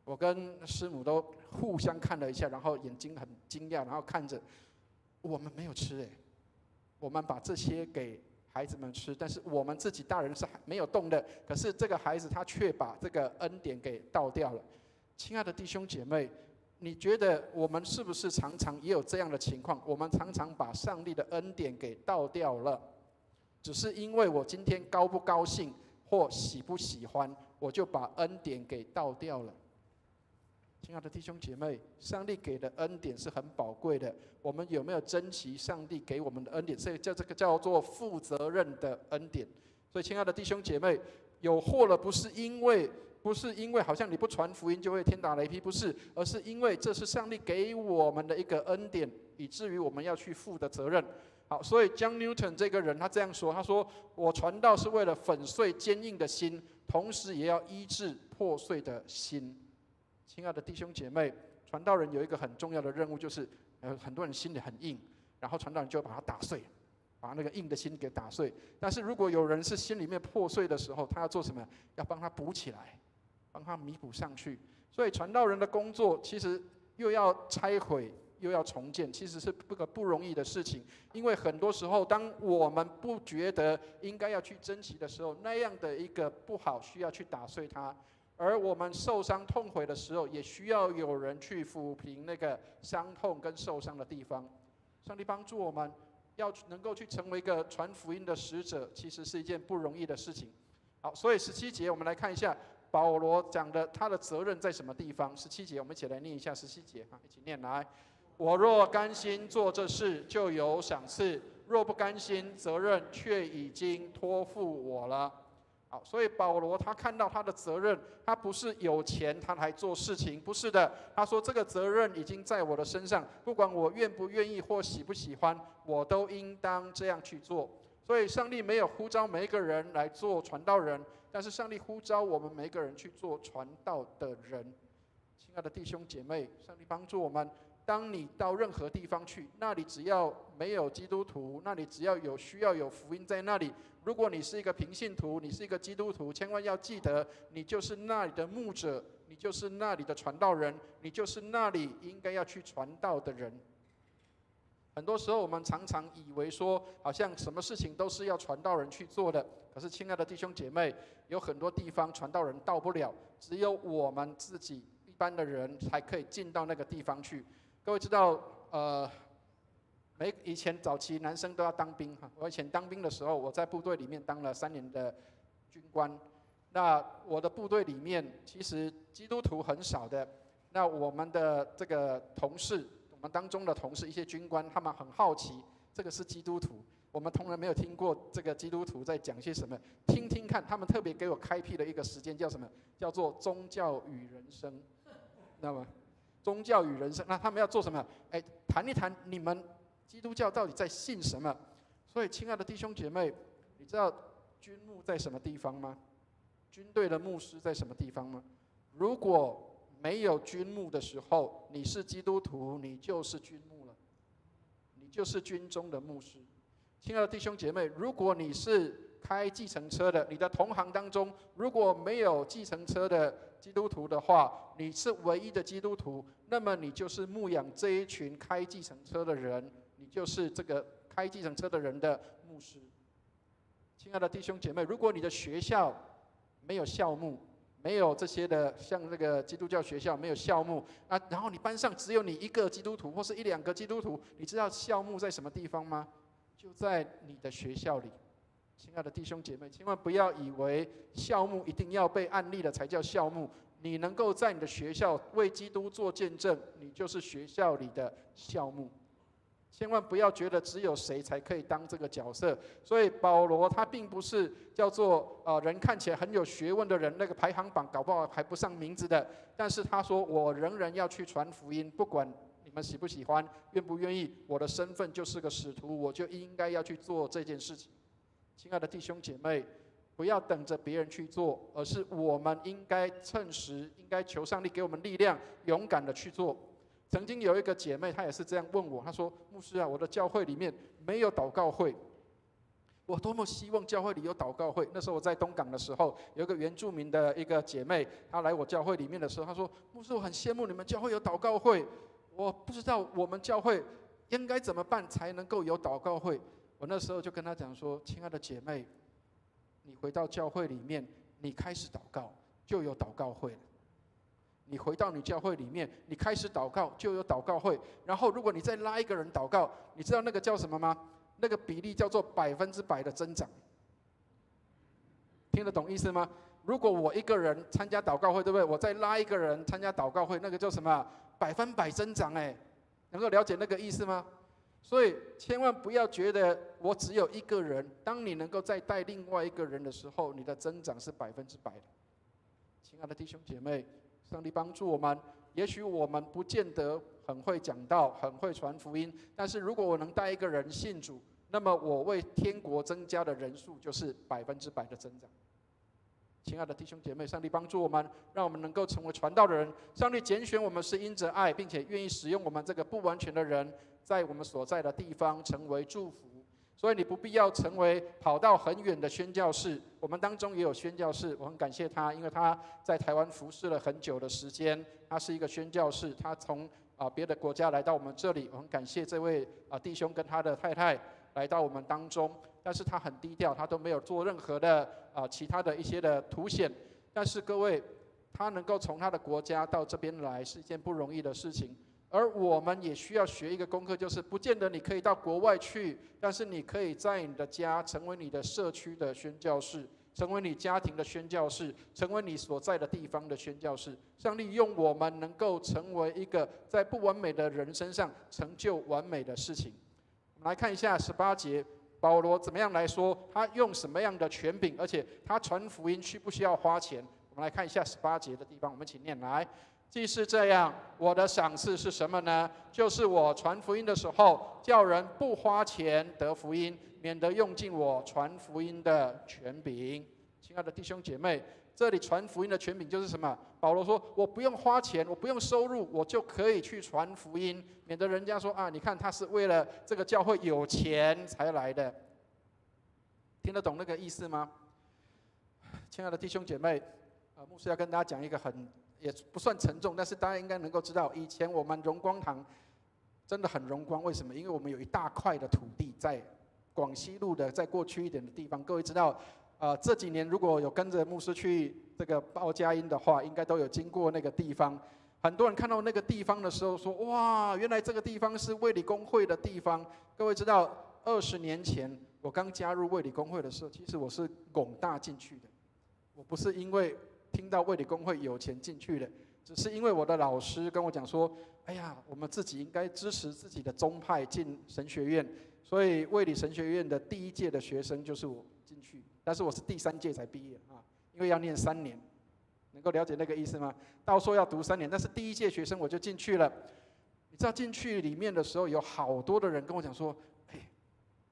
我跟师母都互相看了一下，然后眼睛很惊讶，然后看着我们没有吃我们把这些给孩子们吃，但是我们自己大人是没有动的，可是这个孩子他却把这个恩典给倒掉了。亲爱的弟兄姐妹，你觉得我们是不是常常也有这样的情况？我们常常把上帝的恩典给倒掉了，只是因为我今天高不高兴或喜不喜欢，我就把恩典给倒掉了。亲爱的弟兄姐妹，上帝给的恩典是很宝贵的，我们有没有珍惜上帝给我们的恩典？所以这个叫做负责任的恩典。所以亲爱的弟兄姐妹，有祸了不是因为好像你不传福音就会天打雷劈，不是，而是因为这是上帝给我们的一个恩典，以至于我们要去负的责任。好，所以 John Newton 这个人他这样说，他说我传道是为了粉碎坚硬的心，同时也要医治破碎的心。亲爱的弟兄姐妹，传道人有一个很重要的任务，就是很多人心里很硬，然后传道人就把它打碎，把那个硬的心给打碎。但是如果有人是心里面破碎的时候，他要做什么？要帮他补起来，帮他弥补上去。所以传道人的工作其实又要拆毁又要重建，其实是个不容易的事情。因为很多时候，当我们不觉得应该要去珍惜的时候，那样的一个不好需要去打碎它。而我们受伤痛悔的时候，也需要有人去抚平那个伤痛跟受伤的地方。上帝帮助我们，要能够去成为一个传福音的使者，其实是一件不容易的事情。好，所以17节我们来看一下保罗讲的他的责任在什么地方。17节我们一起来念一下17节一起念来。我若甘心做这事，就有赏赐；若不甘心，责任却已经托付我了。好，所以保罗他看到他的责任，他不是有钱他来做事情，不是的。他说这个责任已经在我的身上，不管我愿不愿意或喜不喜欢，我都应当这样去做。所以上帝没有呼召每一个人来做传道人，但是上帝呼召我们每一个人去做传道的人。亲爱的弟兄姐妹，上帝帮助我们。当你到任何地方去，那里只要没有基督徒，那里只要有需要有福音在那里。如果你是一个平信徒，你是一个基督徒，千万要记得，你就是那里的牧者，你就是那里的传道人，你就是那里应该要去传道的人。很多时候我们常常以为说，好像什么事情都是要传道人去做的。可是亲爱的弟兄姐妹，有很多地方传道人到不了，只有我们自己一般的人才可以进到那个地方去。各位知道，以前早期男生都要当兵哈。我以前当兵的时候，我在部队里面当了3年的军官。那我的部队里面其实基督徒很少的。那我们的这个同事，我们当中的同事，一些军官，他们很好奇，这个是基督徒，我们从来没有听过这个基督徒在讲些什么，听听看。他们特别给我开辟了一个时间，叫什么？叫做宗教与人生，知道吗？宗教与人生，那他们要做什么？谈一谈你们基督教到底在信什么？所以，亲爱的弟兄姐妹，你知道军牧在什么地方吗？军队的牧师在什么地方吗？如果没有军牧的时候，你是基督徒，你就是军牧了，你就是军中的牧师。亲爱的弟兄姐妹，如果你是开计程车的，你的同行当中如果没有计程车的基督徒的话，你是唯一的基督徒，那么你就是牧养这一群开计程车的人，你就是这个开计程车的人的牧师。亲爱的弟兄姐妹，如果你的学校没有校牧，没有这些的，像这个基督教学校没有校牧啊，然后你班上只有你一个基督徒，或是一两个基督徒，你知道校牧在什么地方吗？就在你的学校里。亲爱的弟兄姐妹，千万不要以为校牧一定要被按立了才叫校牧，你能够在你的学校为基督做见证，你就是学校里的校牧。千万不要觉得只有谁才可以当这个角色。所以保罗他并不是叫做人看起来很有学问的人，那个排行榜搞不好还不上名字的。但是他说，我仍然要去传福音，不管你们喜不喜欢，愿不愿意，我的身份就是个使徒，我就应该要去做这件事情。亲爱的弟兄姐妹，不要等着别人去做，而是我们应该趁时，应该求上帝给我们力量，勇敢的去做。曾经有一个姐妹，她也是这样问我，她说：“牧师啊，我的教会里面没有祷告会，我多么希望教会里有祷告会。”那时候我在东港的时候，有一个原住民的一个姐妹，她来我教会里面的时候，她说：“牧师，我很羡慕你们教会有祷告会，我不知道我们教会应该怎么办才能够有祷告会。”我那时候就跟她讲说：“亲爱的姐妹，你回到教会里面，你开始祷告，就有祷告会了。你回到你教会里面，你开始祷告，就有祷告会。然后，如果你再拉一个人祷告，你知道那个叫什么吗？那个比例叫做100%的增长。听得懂意思吗？如果我一个人参加祷告会，对不对？我再拉一个人参加祷告会，那个叫什么？100%增长，能够了解那个意思吗？所以千万不要觉得我只有一个人，当你能够再带另外一个人的时候，你的增长是100%的。亲爱的弟兄姐妹，上帝帮助我们。也许我们不见得很会讲道，很会传福音，但是如果我能带一个人信主，那么我为天国增加的人数就是100%的增长。亲爱的弟兄姐妹，上帝帮助我们，让我们能够成为传道的人。上帝拣选我们是因着爱，并且愿意使用我们这个不完全的人，在我们所在的地方成为祝福。所以你不必要成为跑到很远的宣教士，我们当中也有宣教士，我很感谢他，因为他在台湾服侍了很久的时间，他是一个宣教士，他从别的国家来到我们这里，我很感谢这位弟兄跟他的太太来到我们当中，但是他很低调，他都没有做任何的其他的一些的凸显。但是各位，他能够从他的国家到这边来是一件不容易的事情。而我们也需要学一个功课，就是不见得你可以到国外去，但是你可以在你的家成为你的社区的宣教士，成为你家庭的宣教士，成为你所在的地方的宣教士。上帝用我们能够成为一个在不完美的人身上成就完美的事情。我们来看一下18节，保罗怎么样来说，他用什么样的权柄，而且他传福音需不需要花钱？我们来看一下18节的地方，我们一起念来。既是这样，我的赏赐是什么呢？就是我传福音的时候，叫人不花钱得福音，免得用尽我传福音的权柄。亲爱的弟兄姐妹，这里传福音的权柄就是什么？保罗说，我不用花钱，我不用收入，我就可以去传福音，免得人家说你看他是为了这个教会有钱才来的。听得懂那个意思吗？亲爱的弟兄姐妹，牧师要跟大家讲一个也不算沉重，但是大家应该能够知道，以前我们荣光堂真的很荣光。为什么？因为我们有一大块的土地在广西路的再过去一点的地方。各位知道，这几年如果有跟着牧师去这个报佳音的话，应该都有经过那个地方。很多人看到那个地方的时候说：“哇，原来这个地方是卫理公会的地方。”各位知道，20年前我刚加入卫理公会的时候，其实我是拱大进去的。我不是因为听到卫理公会有钱进去的，只是因为我的老师跟我讲说，哎呀，我们自己应该支持自己的宗派进神学院，所以卫理神学院的第1届的学生就是我进去，但是我是第3届才毕业啊，因为要念3年，能够了解那个意思吗？到说要读3年，但是第1届学生我就进去了。你知道进去里面的时候，有好多的人跟我讲说，哎，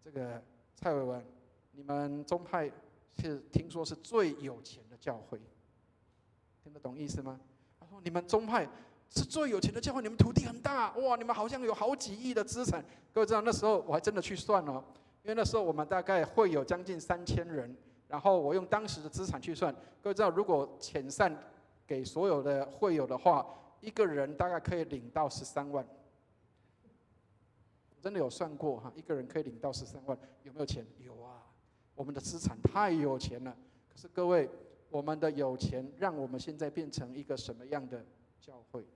这个蔡伟文，你们宗派是听说是最有钱的教会，听得懂意思吗？他说你们宗派是最有钱的教会，你们土地很大，哇，你们好像有好几亿的资产。各位知道那时候我还真的去算哦，因为那时候我们大概会有将近3000人，然后我用当时的资产去算。各位知道，如果遣散给所有的会友的话，一个人大概可以领到13万。真的有算过哈，一个人可以领到13万，有没有钱？有啊，我们的资产太有钱了。可是各位，我们的有钱让我们现在变成一个什么样的教会？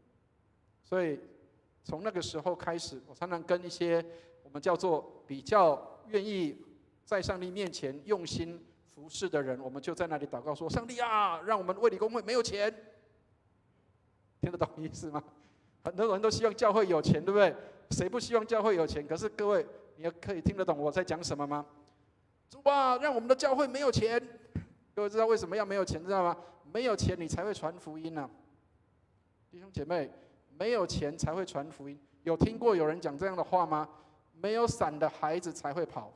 所以从那个时候开始，我常常跟一些我们叫做比较愿意在上帝面前用心服侍的人，我们就在那里祷告说：上帝啊，让我们卫理公会没有钱。听得懂意思吗？很多人都希望教会有钱，对不对？谁不希望教会有钱？可是各位，你可以听得懂我在讲什么吗？主啊，让我们的教会没有钱。各位知道为什么要没有钱，知道吗？没有钱你才会传福音啊，弟兄姐妹，没有钱才会传福音。有听过有人讲这样的话吗？没有伞的孩子才会跑。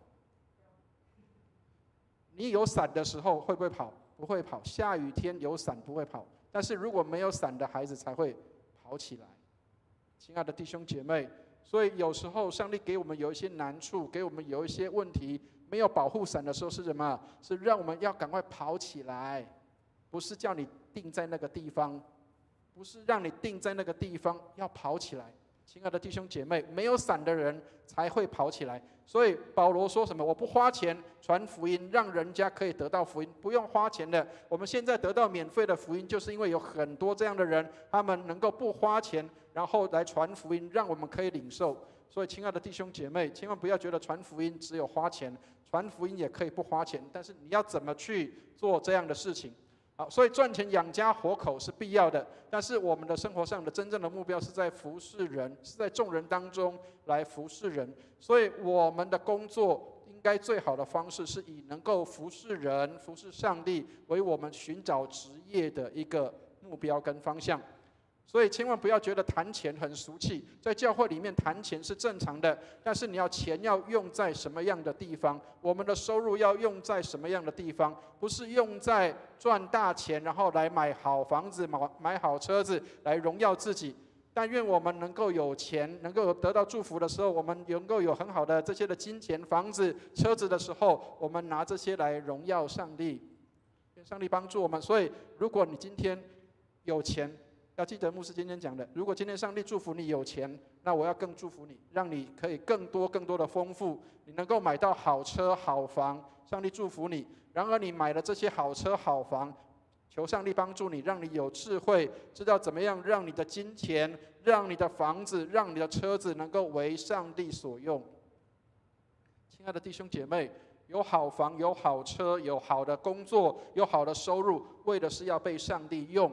你有伞的时候会不会跑？不会跑。下雨天有伞不会跑，但是如果没有伞的孩子才会跑起来。亲爱的弟兄姐妹，所以有时候上帝给我们有一些难处，给我们有一些问题，没有保护伞的时候是什么？是让我们要赶快跑起来，不是叫你定在那个地方，不是让你定在那个地方，要跑起来。亲爱的弟兄姐妹，没有伞的人才会跑起来。所以保罗说什么？我不花钱传福音，让人家可以得到福音，不用花钱的。我们现在得到免费的福音，就是因为有很多这样的人，他们能够不花钱，然后来传福音，让我们可以领受。所以亲爱的弟兄姐妹，千万不要觉得传福音只有花钱，传福音也可以不花钱，但是你要怎么去做这样的事情？好，所以赚钱养家活口是必要的，但是我们的生活上的真正的目标是在服侍人，是在众人当中来服侍人。所以我们的工作应该最好的方式是以能够服侍人、服侍上帝为我们寻找职业的一个目标跟方向。所以千万不要觉得谈钱很俗气，在教会里面谈钱是正常的，但是你要钱要用在什么样的地方？我们的收入要用在什么样的地方？不是用在赚大钱，然后来买好房子、买好车子来荣耀自己。但愿我们能够有钱，能够得到祝福的时候，我们能够有很好的这些的金钱、房子、车子的时候，我们拿这些来荣耀上帝，愿上帝帮助我们。所以，如果你今天有钱，要记得牧师今天讲的，如果今天上帝祝福你有钱，那我要更祝福你，让你可以更多的丰富，你能够买到好车好房，上帝祝福你。然而你买了这些好车好房，求上帝帮助你，让你有智慧，知道怎么样让你的金钱、让你的房子、让你的车子能够为上帝所用。亲爱的弟兄姐妹，有好房、有好车、有好的工作、有好的收入，为的是要被上帝用，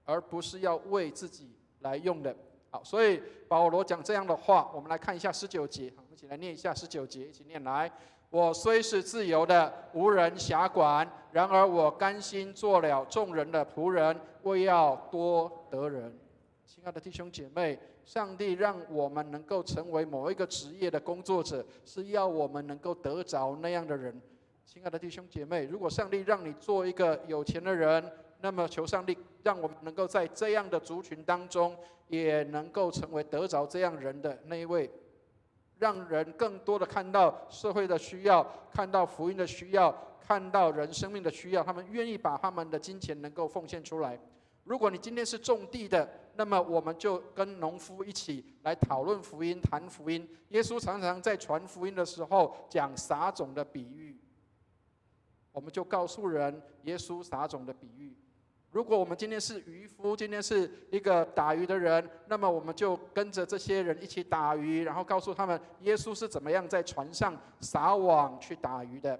而不是要为自己来用的。好，所以保罗讲这样的话，我们来看一下19节，我们一起来念一下19节，一起念来。我虽是自由的，无人辖管，然而我甘心做了众人的仆人，为要多得人。亲爱的弟兄姐妹，上帝让我们能够成为某一个职业的工作者，是要我们能够得着那样的人。亲爱的弟兄姐妹，如果上帝让你做一个有钱的人，那么求上帝让我们能够在这样的族群当中，也能够成为得着这样人的那一位，让人更多的看到社会的需要，看到福音的需要，看到人生命的需要，他们愿意把他们的金钱能够奉献出来。如果你今天是种地的，那么我们就跟农夫一起来讨论福音、谈福音。耶稣常常在传福音的时候讲撒种的比喻，我们就告诉人耶稣撒种的比喻。如果我们今天是渔夫，今天是一个打鱼的人，那么我们就跟着这些人一起打鱼，然后告诉他们耶稣是怎么样在船上撒网去打鱼的。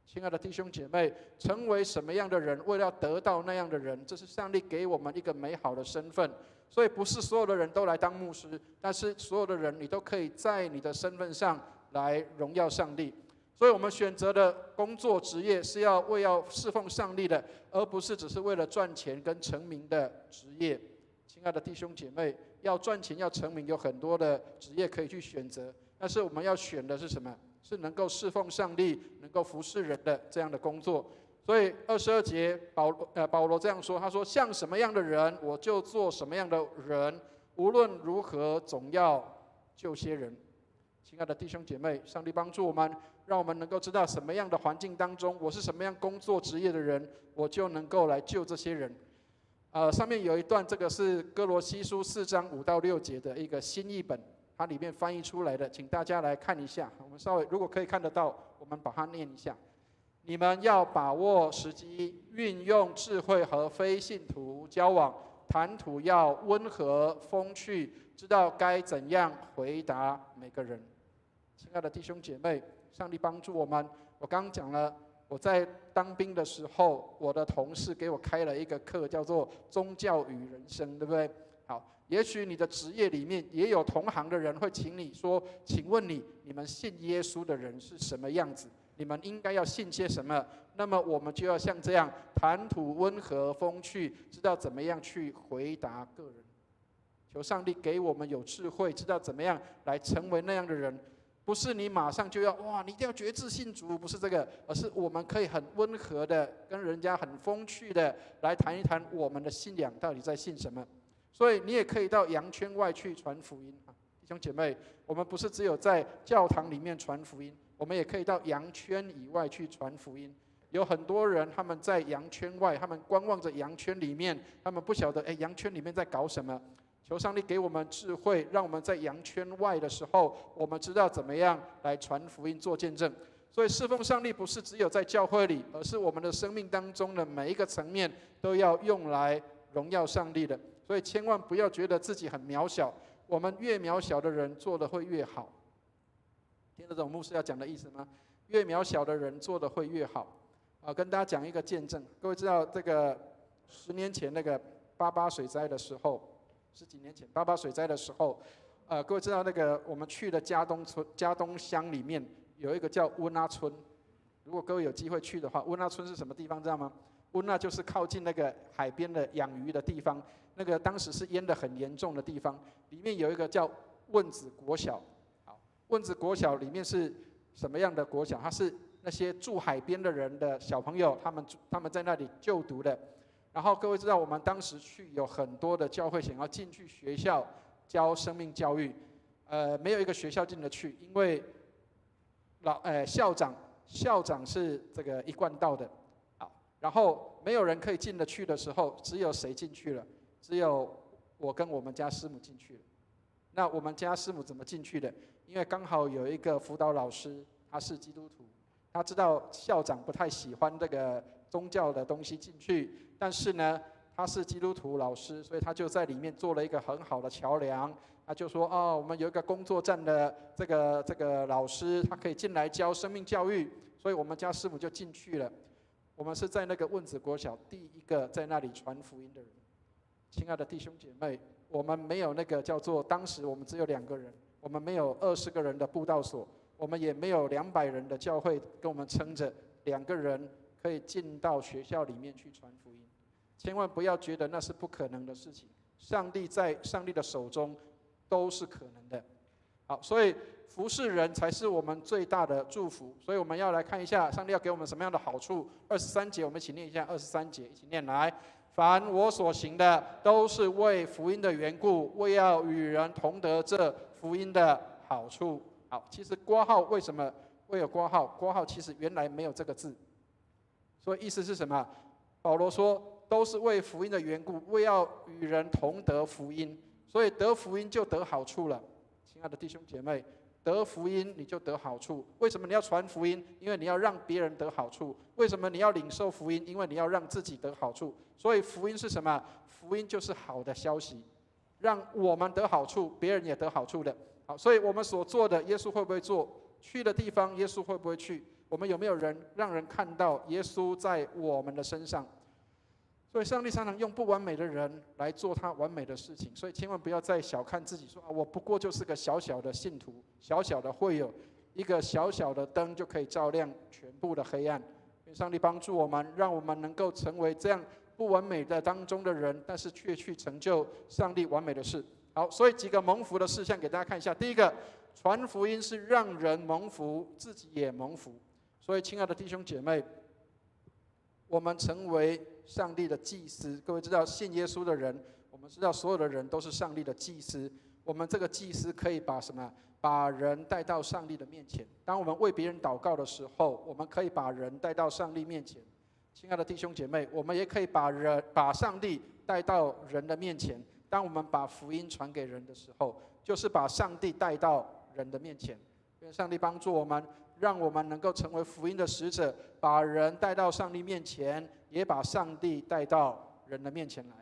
亲爱的弟兄姐妹，成为什么样的人，为了得到那样的人，这是上帝给我们一个美好的身份。所以不是所有的人都来当牧师，但是所有的人你都可以在你的身份上来荣耀上帝。所以我们选择的工作职业是为要侍奉上帝的，而不是只是为了赚钱跟成名的职业。亲爱的弟兄姐妹，要赚钱要成名，有很多的职业可以去选择，但是我们要选的是什么？是能够侍奉上帝、能够服侍人的这样的工作。所以22节保罗这样说，他说：“像什么样的人，我就做什么样的人，无论如何，总要救些人。”亲爱的弟兄姐妹，上帝帮助我们，让我们能够知道什么样的环境当中，我是什么样工作职业的人，我就能够来救这些人。上面有一段，这个是哥罗西书4章5到6节的一个新译本，它里面翻译出来的，请大家来看一下。我们稍微如果可以看得到，我们把它念一下。你们要把握时机，运用智慧和非信徒交往，谈吐要温和风趣，知道该怎样回答每个人。亲爱的弟兄姐妹，上帝帮助我们。我刚讲了，我在当兵的时候，我的同事给我开了一个课，叫做宗教与人生，对不对？好，也许你的职业里面也有同行的人会请你说，请问你们信耶稣的人是什么样子？你们应该要信些什么？那么我们就要像这样谈吐温和风趣，知道怎么样去回答个人。求上帝给我们有智慧，知道怎么样来成为那样的人。不是你马上就要哇，你一定要决志信主，不是这个，而是我们可以很温和的跟人家很风趣的来谈一谈我们的信仰到底在信什么。所以你也可以到羊圈外去传福音啊，弟兄姐妹，我们不是只有在教堂里面传福音，我们也可以到羊圈以外去传福音。有很多人他们在羊圈外，他们观望着羊圈里面，他们不晓得羊圈里面在搞什么。求上帝给我们智慧，让我们在羊圈外的时候，我们知道怎么样来传福音、做见证。所以侍奉上帝不是只有在教会里，而是我们的生命当中的每一个层面都要用来荣耀上帝的。所以千万不要觉得自己很渺小，我们越渺小的人做的会越好。听得懂牧师要讲的意思吗？越渺小的人做的会越好。跟大家讲一个见证，各位知道这个10年前那个88水灾的时候。10几年前88水灾的时候，各位知道那个我们去的嘉东乡里面有一个叫温阿村，如果各位有机会去的话，温阿村是什么地方知道吗？温阿就是靠近那个海边的养鱼的地方，那个当时是淹得很严重的地方，里面有一个叫问子国小。好，问子国小里面是什么样的国小？它是那些住海边的人的小朋友，他们在那里就读的。然后各位知道，我们当时去有很多的教会想要进去学校教生命教育，没有一个学校进得去，因为校长是这个一贯道的，好，然后没有人可以进得去的时候，只有谁进去了？只有我跟我们家师母进去了。那我们家师母怎么进去的？因为刚好有一个辅导老师，他是基督徒，他知道校长不太喜欢这个宗教的东西进去。但是呢，他是基督徒老师，所以他就在里面做了一个很好的桥梁。他就说：“我们有一个工作站的这个老师，他可以进来教生命教育。”所以我们家师母就进去了。我们是在那个问子国小第一个在那里传福音的人。亲爱的弟兄姐妹，我们没有那个叫做当时我们只有2个人，我们没有20个人的布道所，我们也没有200人的教会跟我们撑着，2个人可以进到学校里面去传福音。千万不要觉得那是不可能的事情，上帝在上帝的手中都是可能的。好，所以服侍人才是我们最大的祝福。所以我们要来看一下上帝要给我们什么样的好处。23节，我们一起念一下23节，一起念来。凡我所行的，都是为福音的缘故，为要与人同得这福音的好处。好，其实括号为什么会有括号？括号其实原来没有这个字，所以意思是什么？保罗说，都是为福音的缘故，为要与人同得福音，所以得福音就得好处了。亲爱的弟兄姐妹，得福音你就得好处。为什么你要传福音？因为你要让别人得好处。为什么你要领受福音？因为你要让自己得好处。所以福音是什么？福音就是好的消息，让我们得好处，别人也得好处的。好，所以我们所做的，耶稣会不会做？去的地方，耶稣会不会去？我们有没有让人看到耶稣在我们的身上？所以上帝常常用不完美的人来做他完美的事情，所以千万不要再小看自己说，我不过就是个小小的信徒，小小的会友，一个小小的灯就可以照亮全部的黑暗。愿上帝帮助我们，让我们能够成为这样不完美的当中的人，但是却去成就上帝完美的事。好，所以几个蒙福的事项给大家看一下。第一个，传福音是让人蒙福，自己也蒙福。所以亲爱的弟兄姐妹，我们成为上帝的祭司。各位知道，信耶稣的人，我们知道所有的人都是上帝的祭司。我们这个祭司可以把什么？把人带到上帝的面前。当我们为别人祷告的时候，我们可以把人带到上帝面前。亲爱的弟兄姐妹，我们也可以把上帝带到人的面前。当我们把福音传给人的时候，就是把上帝带到人的面前。愿上帝帮助我们，让我们能够成为福音的使者，把人带到上帝面前，也把上帝带到人的面前来。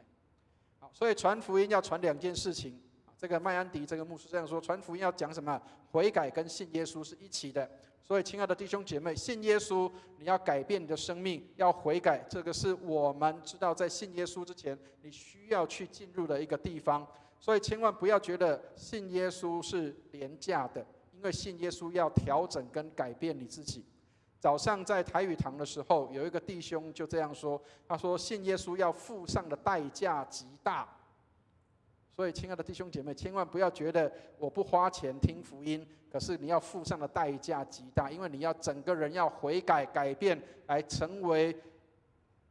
好，所以传福音要传2件事情。这个麦安迪这个牧师这样说，传福音要讲什么？悔改跟信耶稣是一起的。所以亲爱的弟兄姐妹，信耶稣你要改变你的生命，要悔改，这个是我们知道在信耶稣之前你需要去进入的一个地方。所以千万不要觉得信耶稣是廉价的，因为信耶稣要调整跟改变你自己。早上在台语堂的时候，有一个弟兄就这样说，他说信耶稣要付上的代价极大。所以亲爱的弟兄姐妹，千万不要觉得我不花钱听福音，可是你要付上的代价极大，因为你要整个人要悔改改变，来成为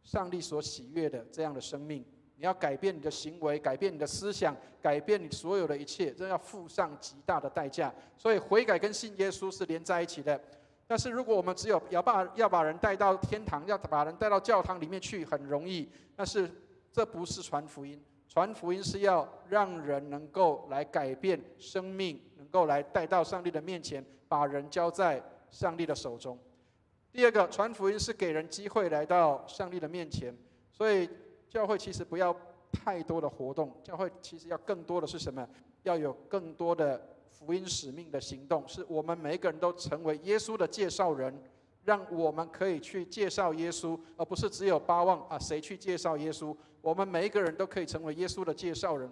上帝所喜悦的这样的生命。你要改变你的行为，改变你的思想，改变你所有的一切，这要付上极大的代价。所以悔改跟信耶稣是连在一起的。但是如果我们只有要把人带到天堂，要把人带到教堂里面去，很容易，但是这不是传福音。传福音是要让人能够来改变生命，能够来带到上帝的面前，把人交在上帝的手中。第二个，传福音是给人机会来到上帝的面前。所以教会其实不要太多的活动，教会其实要更多的是什么？要有更多的福音使命的行动，是我们每一个人都成为耶稣的介绍人，让我们可以去介绍耶稣，而不是只有巴望谁去介绍耶稣。我们每一个人都可以成为耶稣的介绍人。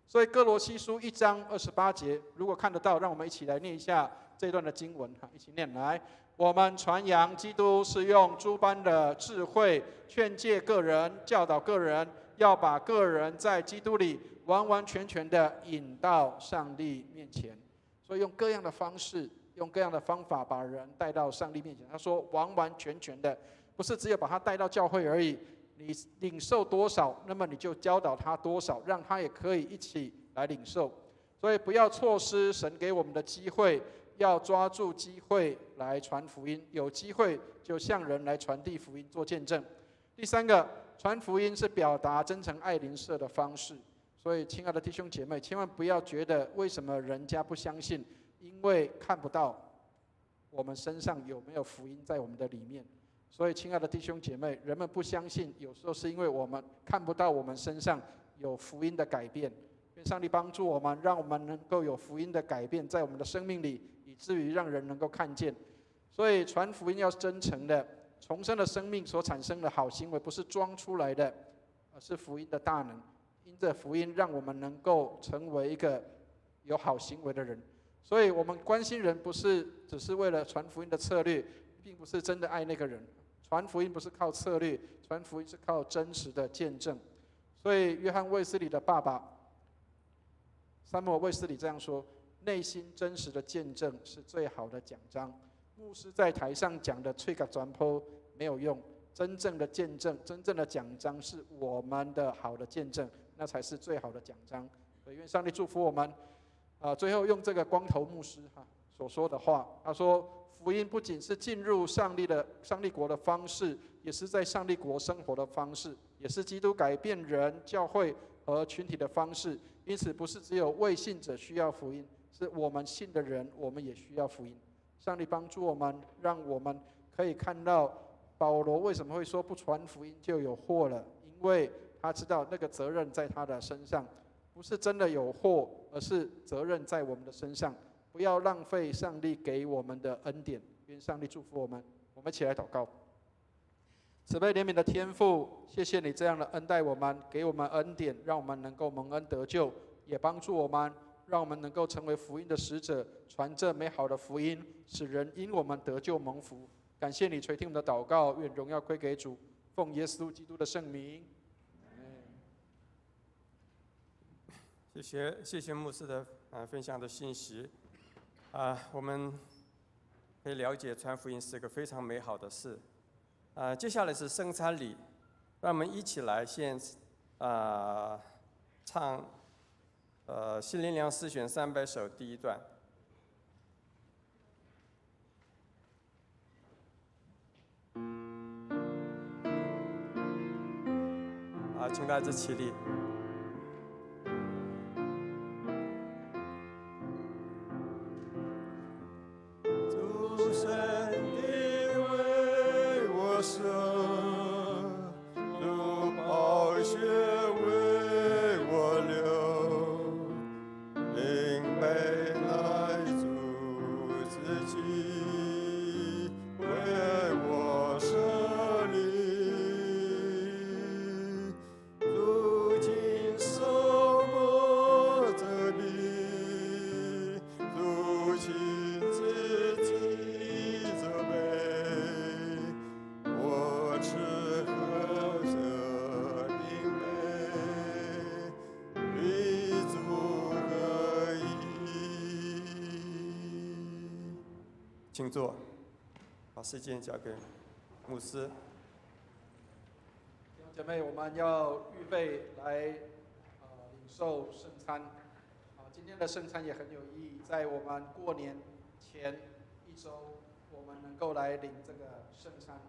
所以哥罗西书1章28节，如果看得到，让我们一起来念一下这段的经文，一起念来。我们传扬基督是用诸般的智慧劝诫个人，教导个人，要把个人在基督里完完全全的引到上帝面前。所以用各样的方式，用各样的方法把人带到上帝面前。他说完完全全的，不是只有把他带到教会而已。你领受多少，那么你就教导他多少，让他也可以一起来领受。所以不要错失神给我们的机会，要抓住机会来传福音。有机会就向人来传递福音，做见证。第三个，传福音是表达真诚爱邻舍的方式。所以亲爱的弟兄姐妹，千万不要觉得为什么人家不相信，因为看不到我们身上有没有福音在我们的里面。所以亲爱的弟兄姐妹，人们不相信，有时候是因为我们看不到我们身上有福音的改变。愿上帝帮助我们，让我们能够有福音的改变在我们的生命里，以至于让人能够看见。所以传福音要真诚的，重生的生命所产生的好行为不是装出来的，而是福音的大能。因着福音，让我们能够成为一个有好行为的人。所以我们关心人，不是只是为了传福音的策略，并不是真的爱那个人。传福音不是靠策略，传福音是靠真实的见证。所以约翰卫斯理的爸爸撒母耳卫斯理这样说：内心真实的见证是最好的奖章。牧师在台上讲的吹角传播没有用，真正的见证，真正的奖章是我们的好的见证，那才是最好的奖章。所以愿上帝祝福我们。最后用这个光头牧师所说的话，他说：福音不仅是进入上帝国的方式，也是在上帝国生活的方式，也是基督改变人、教会和群体的方式。因此，不是只有未信者需要福音，是我们信的人，我们也需要福音。上帝帮助我们，让我们可以看到保罗为什么会说不传福音就有祸了，因为他知道那个责任在他的身上，不是真的有祸，而是责任在我们的身上。不要浪费上帝给我们的恩典。愿上帝祝福我们。我们一起来祷告。慈悲怜悯的天父，谢谢你这样的恩待我们，给我们恩典，让我们能够蒙恩得救，也帮助我们，让我们能够成为福音的使者，传这美好的福音，使人因我们得救蒙福。感谢你垂听我们的祷告，愿荣耀归给主，奉耶稣基督的圣名。谢谢牧师的分享的信息。我们可以了解传福音是个非常美好的事。接下来是圣餐礼，让我们一起来先唱新灵粮诗选300首第一段。请大家起立。主神的为我舍，主宝血为我流，因为乃主自己为我舍离，如今受过责备，如今自己责备，我吃喝这饼杯，与主合一。请坐，把时间交给牧师。弟兄姐妹，我们要预备来领受圣餐。今天的圣餐也很有意义，在我们过年前1周，我们能够来领这个圣餐。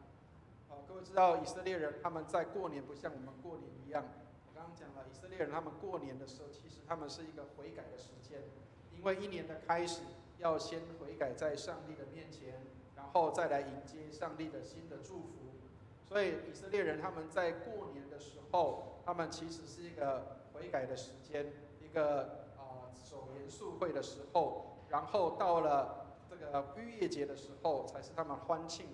各位知道以色列人他们在过年不像我们过年一样，我刚刚讲了，以色列人他们过年的时候，其实他们是一个悔改的时间，因为一年的开始要先悔改在上帝的面前，然后再来迎接上帝的新的祝福。所以以色列人他们在过年的时候，他们其实是一个悔改的时间，一个守严肃会的时候，然后到了这个逾越节的时候，才是他们欢庆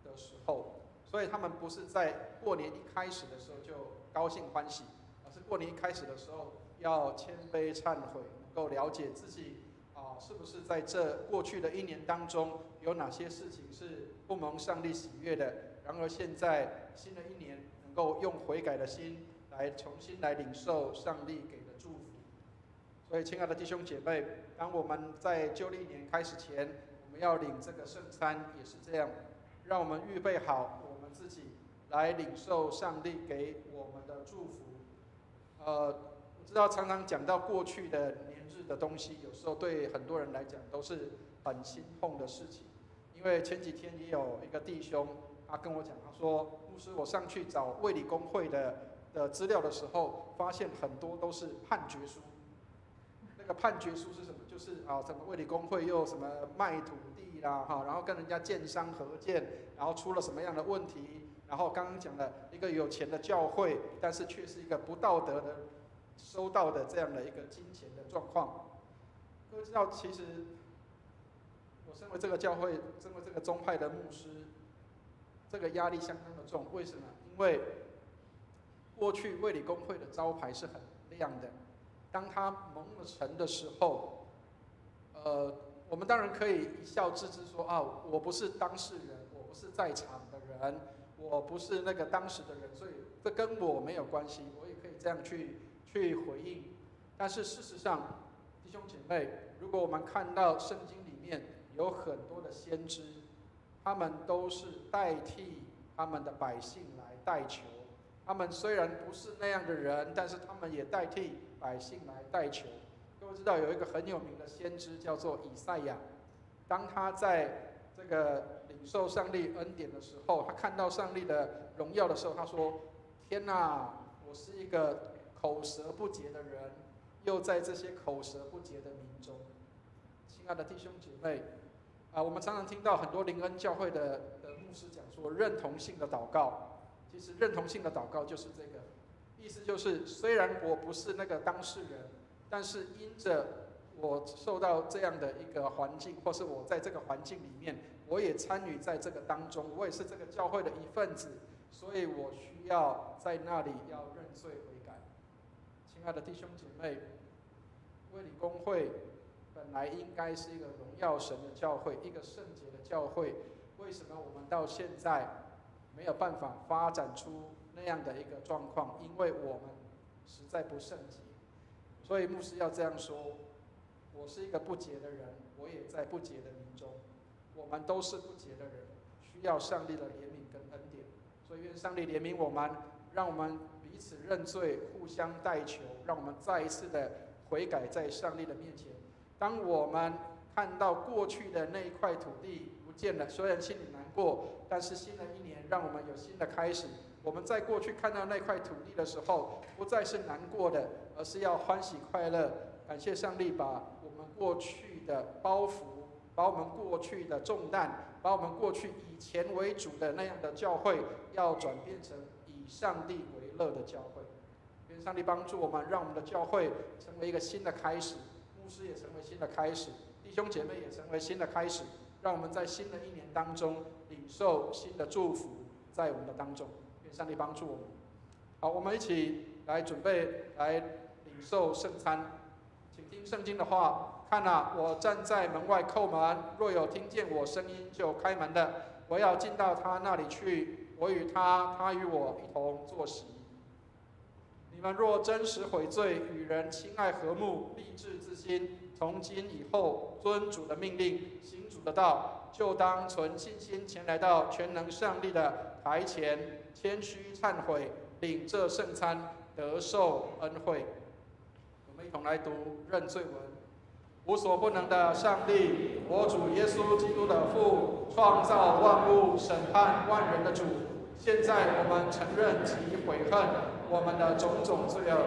的时候。所以他们不是在过年一开始的时候就高兴欢喜，而是过年一开始的时候要谦卑忏悔，能够了解自己是不是在这过去的一年当中有哪些事情是不蒙上帝喜悦的。然而现在新的一年，能够用悔改的心来重新来领受上帝给的祝福。所以亲爱的弟兄姐妹，当我们在旧历年开始前，我们要领这个圣餐也是这样，让我们预备好我们自己来领受上帝给我们的祝福。我知道常常讲到过去的年日的东西，有时候对很多人来讲都是很心痛的事情。因为前几天也有一个弟兄，他跟我讲，他说：“牧师，我上去找卫理公会的资料的时候，发现很多都是判决书。那个判决书是什么？就是什么卫理公会又什么卖土地啦，然后跟人家建商合建，然后出了什么样的问题？然后刚刚讲了一个有钱的教会，但是却是一个不道德的收到的这样的一个金钱的状况。各位知道，其实我身为这个教会、身为这个宗派的牧师，这个压力相当的重。为什么？因为过去卫理公会的招牌是很亮的，当它蒙了尘的时候，我们当然可以一笑置之说我不是当事人，我不是在场的人，我不是那个当时的人，所以这跟我没有关系，我也可以这样去回应。但是事实上，弟兄姐妹，如果我们看到圣经里面有很多的先知，他们都是代替他们的百姓来代求。他们虽然不是那样的人，但是他们也代替百姓来代求。各位知道有一个很有名的先知叫做以赛亚，当他在这个领受上帝恩典的时候，他看到上帝的荣耀的时候，他说：“天哪，我是一个口舌不洁的人，又在这些口舌不洁的民中。”亲爱的弟兄姐妹，我们常常听到很多灵恩教会的牧师讲说认同性的祷告。其实认同性的祷告就是这个意思，就是虽然我不是那个当事人，但是因着我受到这样的一个环境，或是我在这个环境里面，我也参与在这个当中，我也是这个教会的一份子，所以我需要在那里要认罪悔改。亲爱的弟兄姐妹，卫理公会本来应该是一个荣耀神的教会，一个圣洁的教会，为什么我们到现在没有办法发展出那样的一个状况？因为我们实在不圣洁。所以牧师要这样说，我是一个不洁的人，我也在不洁的民中，我们都是不洁的人，需要上帝的怜悯跟恩典。所以愿上帝怜悯我们，让我们彼此认罪，互相代求，让我们再一次的悔改在上帝的面前。当我们看到过去的那一块土地不见了，虽然心里难过，但是新的一年让我们有新的开始。我们在过去看到那块土地的时候，不再是难过的，而是要欢喜快乐，感谢上帝把我们过去的包袱，把我们过去的重担，把我们过去以钱为主的那样的教会，要转变成以上帝为乐的教会。愿上帝帮助我们，让我们的教会成为一个新的开始，牧师也成为新的开始，弟兄姐妹也成为新的开始，让我们在新的一年当中领受新的祝福在我们的当中。愿上帝帮助我们。好，我们一起来准备来领受圣餐，请听圣经的话。看啊，我站在门外叩门，若有听见我声音就开门的，我要进到他那里去，我与他，他与我一同坐席。你们若真实悔罪，与人亲爱和睦，立志之心，从今以后遵主的命令，行主的道，就当存信心前来到全能上帝的台前，谦虚忏悔，领这圣餐，得受恩惠。我们一同来读认罪文。无所不能的上帝，我主耶稣基督的父，创造万物、审判万人的主，现在我们承认及悔恨我们的种种罪恶，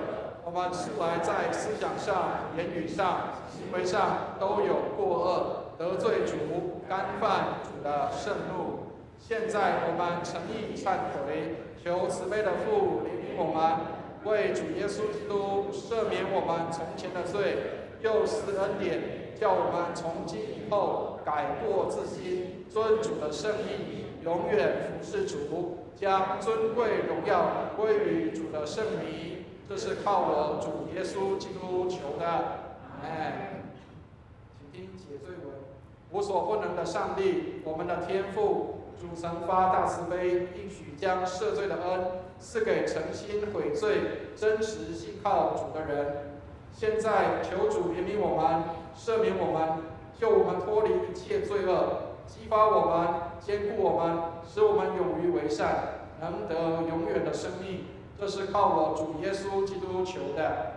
我们素来在思想上、言语上、行为上都有过恶，得罪主，干犯主的圣怒。现在我们诚意忏悔，求慈悲的父怜悯我们，为主耶稣基督赦免我们从前的罪，又施恩典，叫我们从今以后改过自新，遵主的圣意，永远服侍主，将尊贵荣耀归于主的圣名。这是靠我主耶稣基督求的。阿们。请听解罪文。无所不能的上帝，我们的天父，主曾发大慈悲，应许将赦罪的恩赐给诚心悔罪、真实信靠主的人。现在求主怜悯我们，赦免我们，救我们脱离一切罪恶，激发我们，坚固我们，使我们勇于为善，能得永远的生命。这是靠我主耶稣基督求的。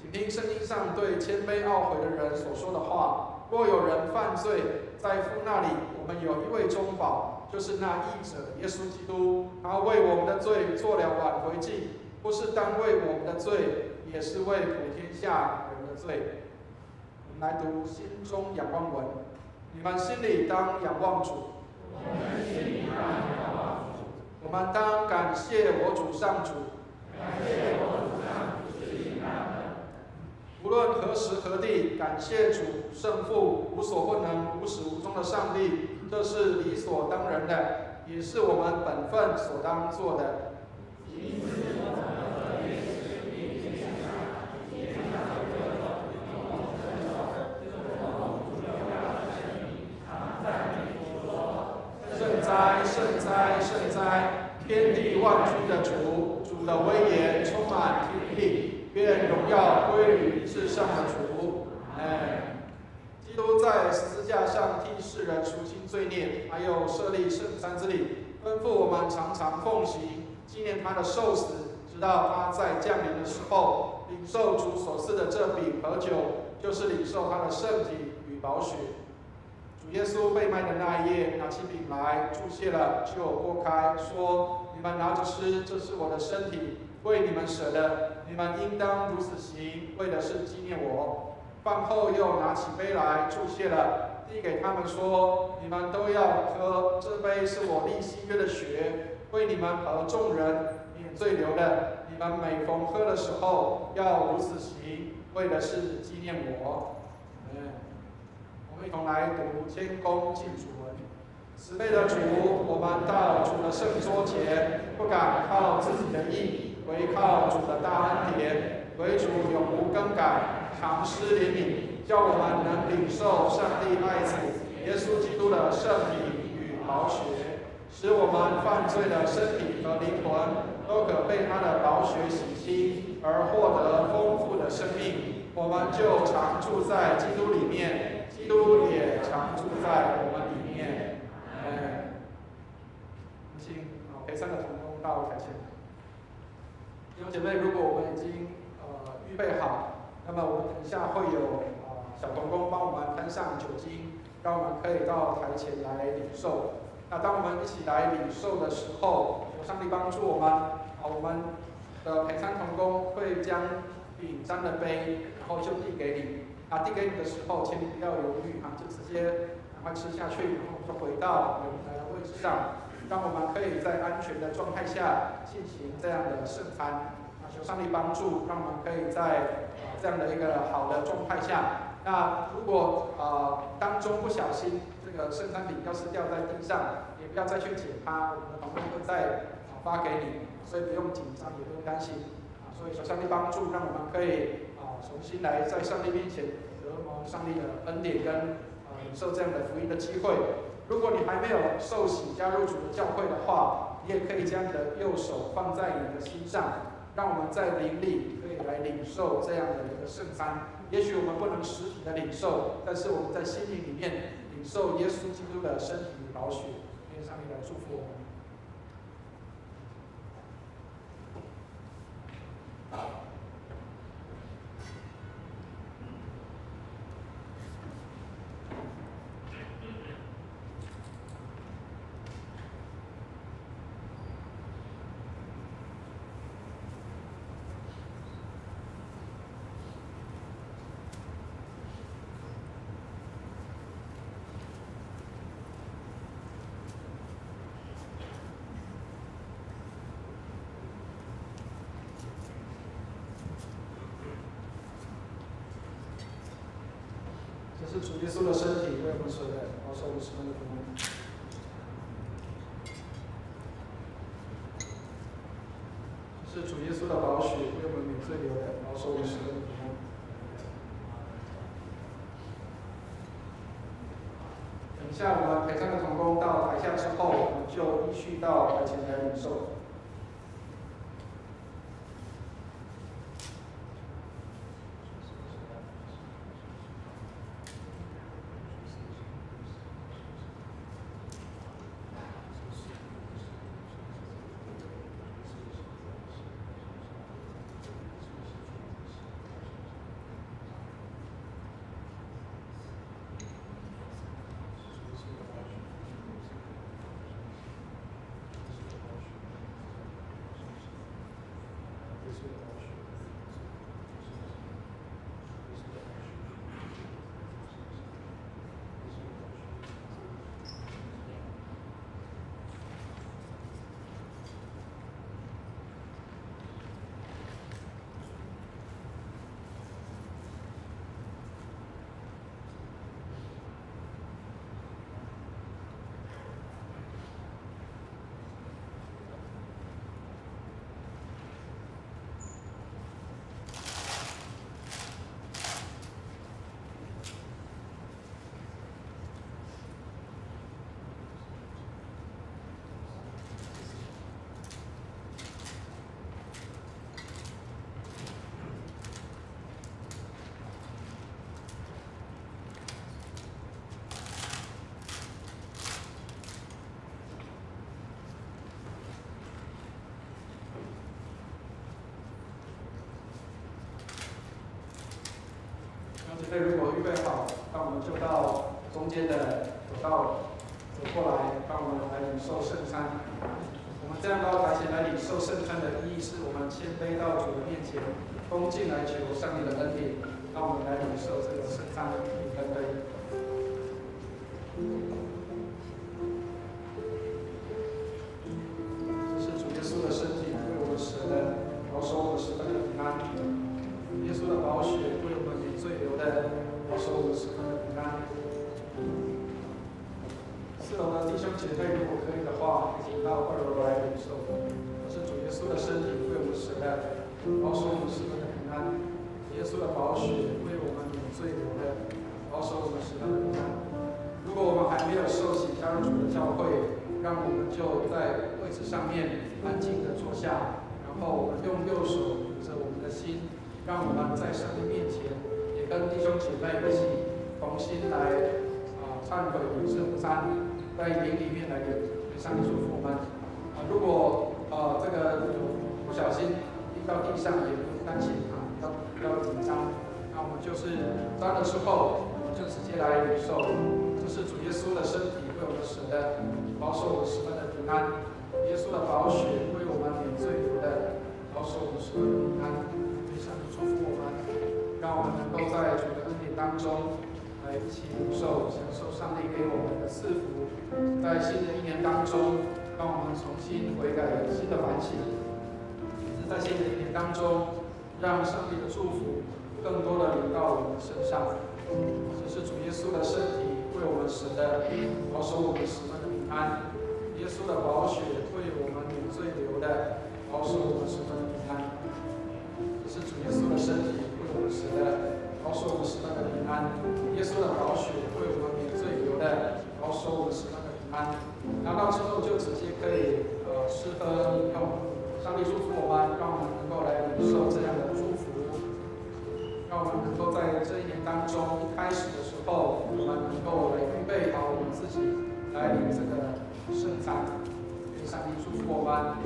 请听圣经上对谦卑懊悔的人所说的话：若有人犯罪，在父那里我们有一位中保，就是那义者耶稣基督。他为我们的罪做了挽回祭，不是单为我们的罪，也是为普天下人的罪。我们来读心中仰望文。你们心里当仰望主。我们当感谢我主上主。无论何时何地，感谢主圣父，无所不能、无始无终的上帝，这是理所当然的，也是我们本分所当做的。圣哉，圣哉，圣哉！天地万军的主，主的威严充满天地。愿荣耀归于至上的主。基督在十字架上替世人赎清罪孽，还有设立圣餐之礼，吩咐我们常常奉行，纪念他的受死，直到他在降临的时候，领受主所赐的这饼和酒，就是领受他的圣体与宝血。主耶稣被卖的那一夜，拿起饼来，祝谢了，就拨开，说：“你们拿着吃，这是我的身体，为你们舍的。你们应当如此行，为的是纪念我。”饭后又拿起杯来，祝谢了，递给他们说：“你们都要喝，这杯是我立新约的血，为你们和众人免最流的，你们每逢喝的时候要如此行，为的是纪念我。我们一同来读谦恭敬主文。慈悲的主，我们到主的圣桌前，不敢靠自己的义，唯靠主的大恩典。唯主永无更改，常施怜悯，叫我们能领受上帝爱子耶稣基督的圣体与宝血，使我们犯罪的身体和灵魂都可被他的宝血洗清，而获得丰富的生命。我们就常住在基督里面，基督也常住在我们里面。请陪参的同工到台前。弟兄姐妹，如果我们已经预备好，那么我们等一下会有小同工帮我们摊上酒精，让我们可以到台前来领受。那当我们一起来领受的时候，求上帝帮助我们。我们的陪餐同工会将饼沾了杯，然后就递给你。递给你的时候，请你不要犹豫就直接赶快吃下去，然后就回到我们的位置上，让我们可以在安全的状态下进行这样的圣餐。求上帝帮助，让我们可以在这样的一个好的状态下。那如果当中不小心这个圣餐饼要是掉在地上，也不要再去捡它，我们的同工会再发给你，所以不用紧张，也不用担心所以求上帝帮助，让我们可以重新来在上帝面前得蒙上帝的恩典跟领受这样的福音的机会。如果你还没有受洗加入主的教会的话，你也可以将你的右手放在你的心上。让我们在灵里可以来领受这样的一个圣餐。也许我们不能实体的领受，但是我们在心灵里面领受耶稣基督的身体与宝血。愿上帝来祝福我们。这是主耶稣的身体，为我们所的，保守我们十分的平安。是主耶稣的宝血，为我们免罪流的，保守我们十分的平安。等一下，我们陪餐的同工到台下之后，我们就依序到台前来领受。所以如果预备好，那我们就到中间的走道走过来，让我们来领受圣餐。我们这样到台前来领受圣餐的意义，是我们谦卑到主的面前，恭敬来求上帝的恩典。让我们来领受这个圣餐的恩杯。这是主耶稣的身体，为我们舍姐妹，如果可以的话，请到2楼来领受。这是主耶稣的身体为我们舍的，保守我们十分的平安。耶稣的宝血为我们免罪流的，保守我们十分的平安。如果我们还没有受洗加入主的教会，让我们就在位置上面安静的坐下，然后我们用右手扶着我们的心，让我们在上帝面前，也跟弟兄姐妹一起同心来忏悔圣餐，在灵里面来给上帝祝福我们。如果这个不小心滴到地上，也不担心不要紧张。那我们就是沾了之后，我们就直接来领受。这是主耶稣的身体为我们舍的，保守我们十分的平安。耶稣的宝血为我们免罪流的，保守我们十分的平安。愿上帝祝福我们，让我们能够在主的恩典当中。来一起领受、享受上帝给我们的赐福，在新的一年当中，让我们重新悔改、新的反省，也是在新的一年当中，让上帝的祝福更多的临到我们身上。这是主耶稣的身体为我们舍的，保守我们十分的平安。耶稣的宝血为我们免罪流的，保守我们十分的平安。这是主耶稣的身体为我们舍的。保守我们十分的平安，耶稣的宝血为我们免罪流的，保守我们十分的平安。拿到之后就直接可以吃喝饮用。上帝祝福我们，让我们能够来领受这样的祝福，让我们能够在这一年当中一开始的时候，我们能够来预备好我们自己来领这个圣餐。愿上帝祝福我们，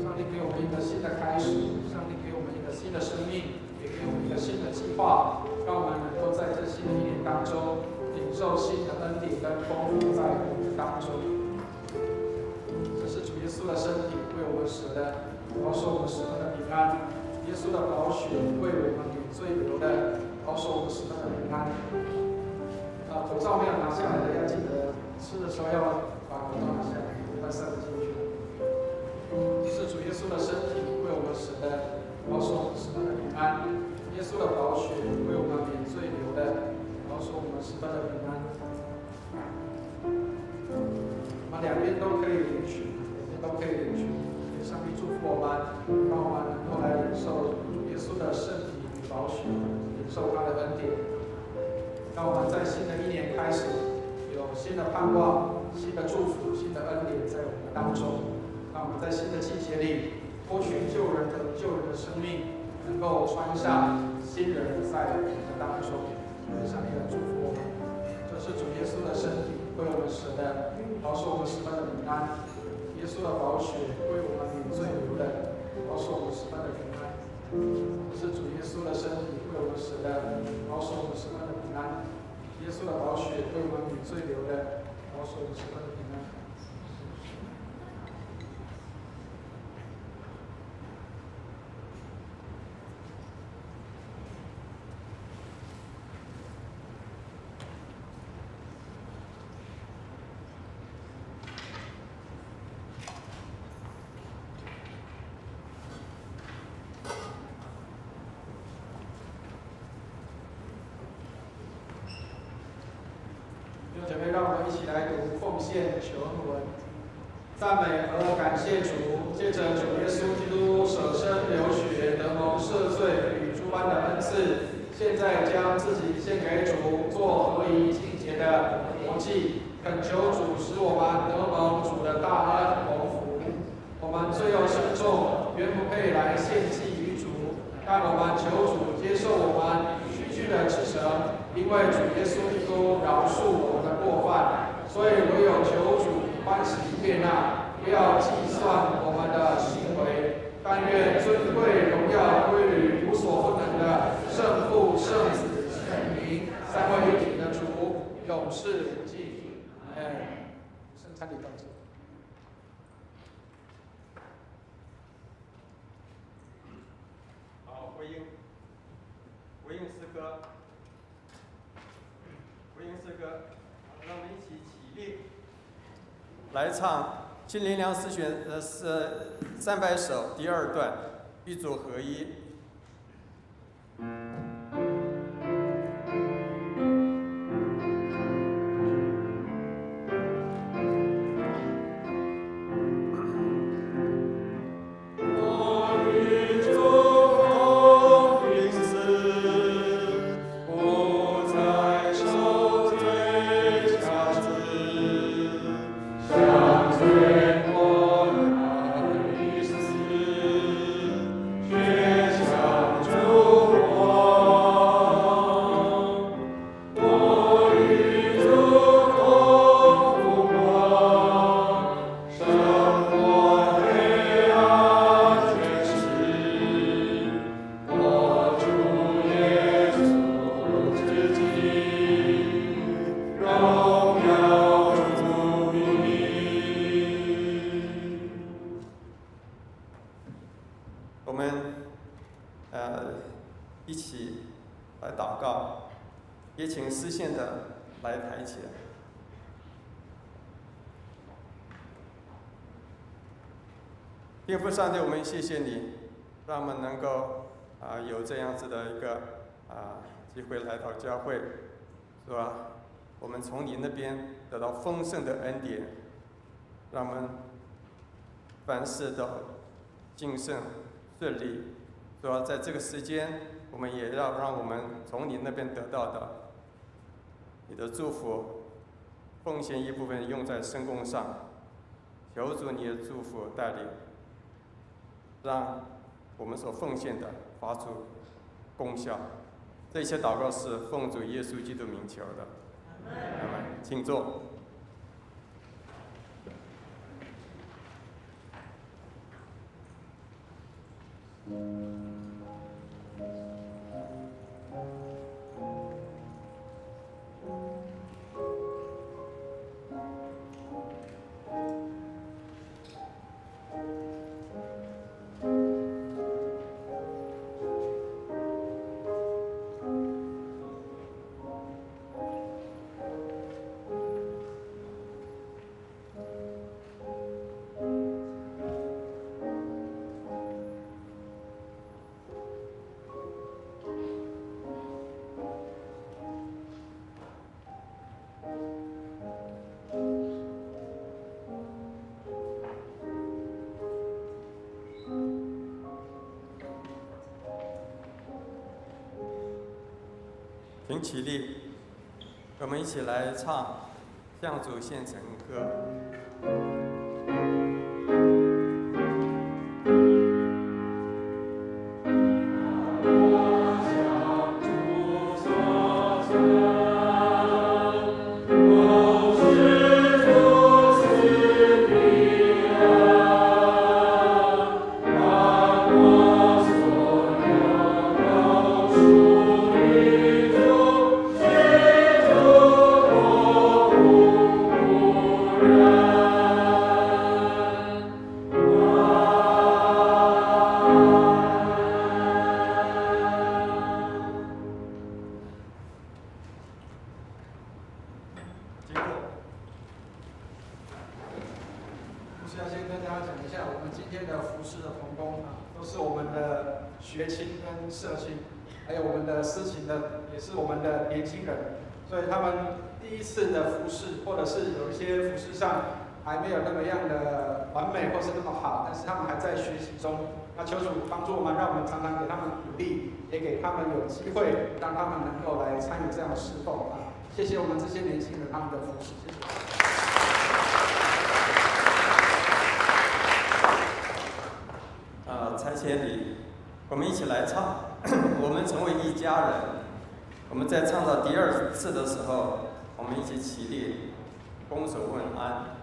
上帝给我们一个新的开始，上帝给我们一个新的生命。也给我们一个新的计划，让我们能够在这新的一年当中领受新的恩典跟丰富在我们的当中。这是主耶稣的身体为我们舍的，保守我们十分的平安。耶稣的宝血为我们免罪流的，保守我们十分的平安。口罩没有拿下来的要记得吃的时候要把口罩拿下来，不要塞进去。这是主耶稣的身体为我们舍的。保守我们十分的平安，耶稣的宝血为我们免罪流的，保守我们十分的平安。我们两边都可以领取，两边都可以领取。愿上帝祝福我们，让我们能够来领受主耶稣的圣体与宝血，领受他的恩典。让我们在新的一年开始，有新的盼望、新的祝福、新的恩典在我们当中。让我们在新的季节里。脱去旧人的生命，能够穿上新人在我们的当中。愿上帝来祝福我们。这是主耶稣的身体为我们舍的，保守我们十分的平安。耶稣的宝血为我们免罪流的，保守我们十分的平安。这是主耶稣的身体为我们舍的，保守我们十分的平安。耶稣的宝血为我们免罪流的，保守我们十分的平安。姐妹，让我们一起来读奉献求恩文，赞美和感谢主，借着主耶稣基督舍身流血，得蒙赦罪与诸般的恩赐，现在将自己献给主，做合宜敬洁的活祭，恳求主使我们得蒙主的大恩蒙福。我们罪有深重，原不配来献祭于主，但我们求主接受我们区区的赤诚。因为主耶稣基督饶恕我们的过犯，所以唯有求主欢喜悦纳，不要计算我们的行为。但愿尊贵荣耀归于无所不能的圣父、圣子、圣灵三位一体的主，永世无尽。圣餐礼到这。好，回应诗歌。回应诗歌，让我们一起起立，来唱金灵良诗选300首第2段，与主合一。祷告，也请思宪的来抬起来。天父上帝，我们谢谢你，让我们能够有这样子的一个机会来到教会，是吧？我们从你那边得到丰盛的恩典，让我们凡事都兴盛顺利，是吧？在这个时间，我们也要让我们从你那边得到的你的祝福，奉献一部分用在圣工上，求主你的祝福带领，让我们所奉献的发出功效。这些祷告是奉主耶稣基督名求的。阿们。请坐。请起立，我们一起来唱《向主献成歌》。还没有那么样的完美或是那么好，但是他们还在学习中。那求主帮助我们，让我们常常给他们鼓励，也给他们有机会，让他们能够来参与这样的侍奉啊！谢谢我们这些年轻人他们的服侍，谢谢。才千里，我们一起来唱，我们成为一家人。我们在唱到第二次的时候，我们一起起立，拱手问安。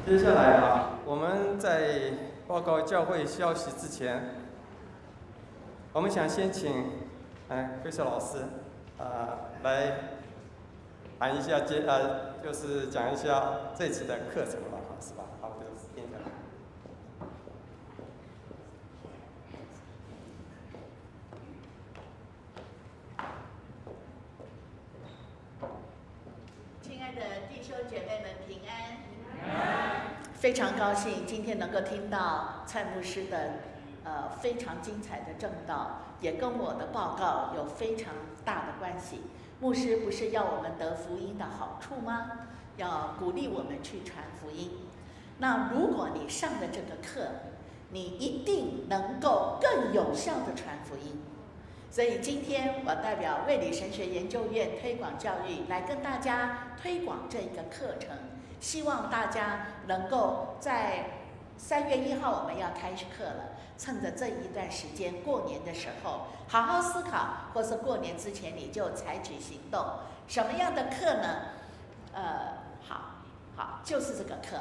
接下来啊，我们在报告教会消息之前，我们想先请贵少老师来谈一下就是讲一下这次的课程吧，是吧？好，就是听下来。亲爱的弟兄姐妹们平安！非常高兴今天能够听到蔡牧师的非常精彩的证道，也跟我的报告有非常大的关系。牧师不是要我们得福音的好处吗？要鼓励我们去传福音。那如果你上的这个课，你一定能够更有效的传福音。所以今天我代表卫理神学研究院推广教育来跟大家推广这个课程，希望大家能够在3月1号我们要开课了，趁着这一段时间过年的时候好好思考，或是过年之前你就采取行动。什么样的课呢？好，就是这个课，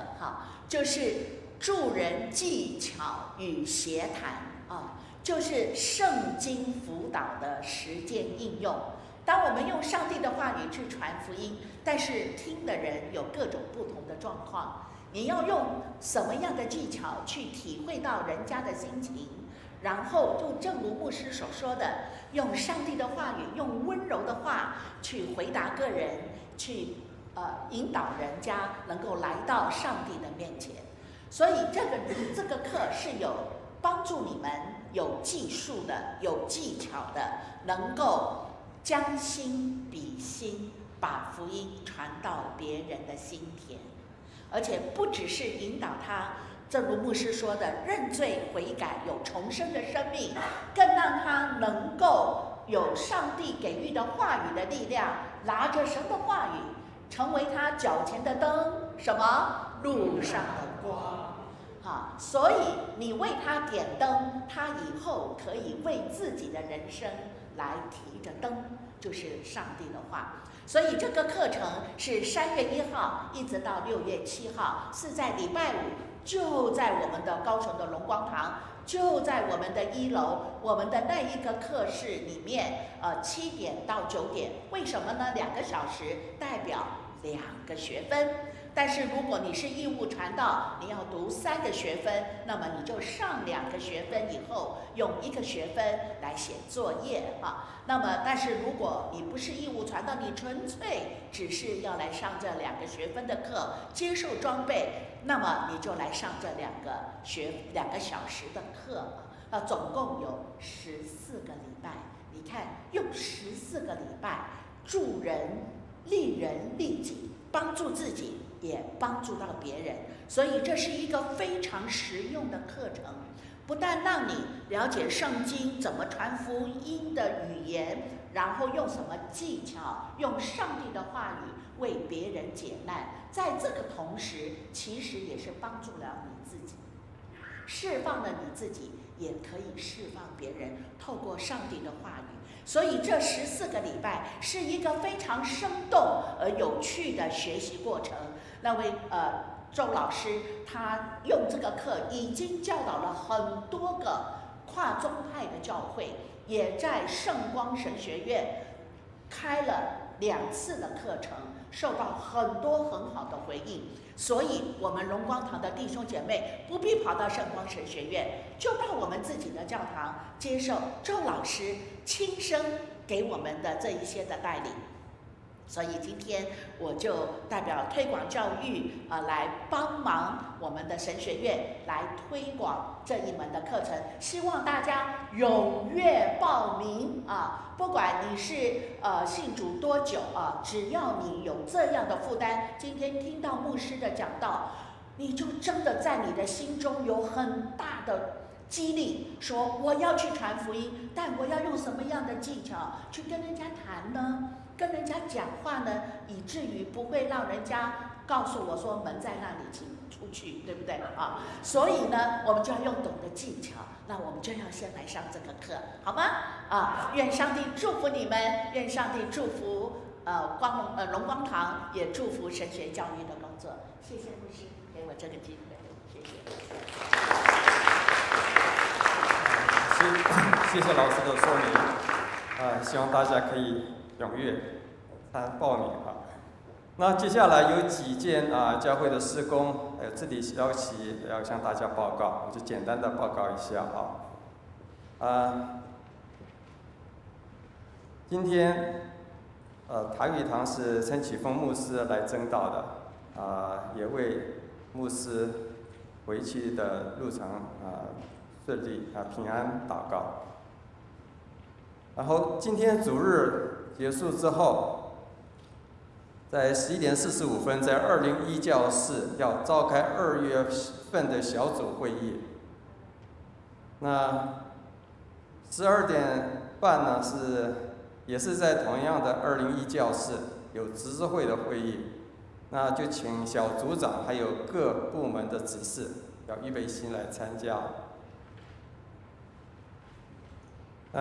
就是助人技巧与协谈啊。就是圣经辅导的实践应用。当我们用上帝的话语去传福音，但是听的人有各种不同的状况，你要用什么样的技巧去体会到人家的心情，然后就正如牧师所说的，用上帝的话语，用温柔的话去回答个人，去引导人家能够来到上帝的面前。所以这个课是有帮助你们有技术的、有技巧的，能够将心比心，把福音传到别人的心田，而且不只是引导他，正如牧师说的，认罪悔改，有重生的生命，更让他能够有上帝给予的话语的力量，拿着神的话语，成为他脚前的灯，什么？路上的光。所以你为他点灯，他以后可以为自己的人生来提着灯，就是上帝的话。所以这个课程是3月1号一直到6月7号，是在礼拜五，就在我们的高雄的龙光堂，就在我们的1楼，我们的那一个课室里面，7点到9点。为什么呢？2个小时代表2个学分。但是如果你是义务传道，你要读3个学分，那么你就上2个学分以后，用1个学分来写作业那么，但是如果你不是义务传道，你纯粹只是要来上这2个学分的课，接受装备，那么你就来上这2个小时的课总共有14个礼拜。你看，用14个礼拜助人、利人利己，帮助自己，也帮助到别人，所以这是一个非常实用的课程，不但让你了解圣经怎么传福音的语言，然后用什么技巧，用上帝的话语为别人解难，在这个同时，其实也是帮助了你自己，释放了你自己，也可以释放别人，透过上帝的话语。所以这14个礼拜是一个非常生动而有趣的学习过程。那位周老师他用这个课已经教导了很多个跨宗派的教会，也在圣光神学院开了2次的课程，受到很多很好的回应。所以我们龙光堂的弟兄姐妹不必跑到圣光神学院，就到我们自己的教堂接受周老师亲身给我们的这一些的带领。所以今天我就代表推广教育来帮忙我们的神学院来推广这一门的课程，希望大家踊跃报名不管你是信主多久只要你有这样的负担，今天听到牧师的讲道，你就真的在你的心中有很大的激励，说我要去传福音，但我要用什么样的技巧去跟人家谈呢？跟人家讲话呢，以至于不会让人家告诉我说门在那里，请出去，对不对所以呢，我们就要用懂的技巧，那我们就要先来上这个课，好吗？愿上帝祝福你们，愿上帝祝福龙光堂，也祝福神学教育的工作。谢谢牧师。给我这个机会，谢谢。谢谢老师的说明，希望大家可以踊跃报名啊。那接下来有几件教会的事工还有自理消息要向大家报告，我就简单的报告一下今天台语堂是陈启峰牧师来证道的，也为牧师回去的路程顺利平安祷告。然后今天主日结束之后，在11点45分，在201教室要召开2月份的小组会议。那12点半呢也是在同样的201教室有执事会的会议，那就请小组长还有各部门的执事要预备心来参加。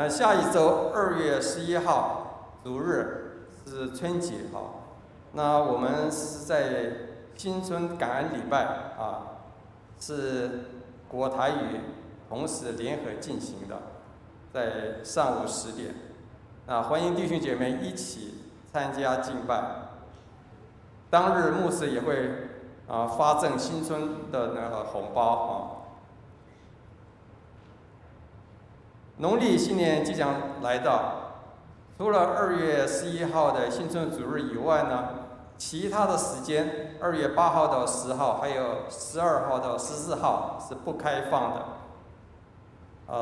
下一周2月11号主日是春节那我们是在新春感恩礼拜是国台语同时联合进行的，在上午10点。欢迎弟兄姐妹一起参加敬拜。当日牧师也会发赠新春的那个红包农历新年即将来到，除了2月11号的新春主日以外呢，其他的时间2月8号到10号，还有12号到14号是不开放的。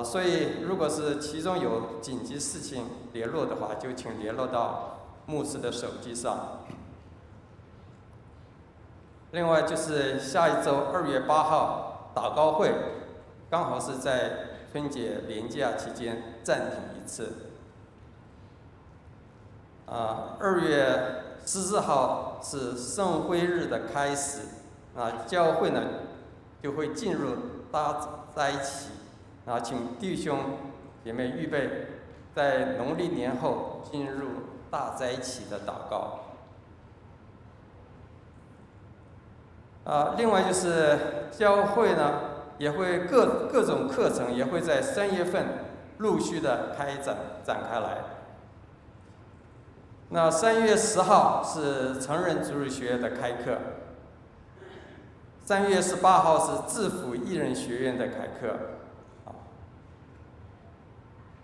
所以如果是其中有紧急事情联络的话，就请联络到牧师的手机上。另外就是下一周2月8号祷告会，刚好是在春节连假期间暂停一次。2月14号是圣灰日的开始，教会呢就会进入大灾期，请弟兄姐妹预备在农历年后进入大灾期的祷告。另外就是教会呢也会各种课程也会在3月份陆续的展开来。那3月10号是成人主日学的开课，3月18号是制服艺人学院的开课。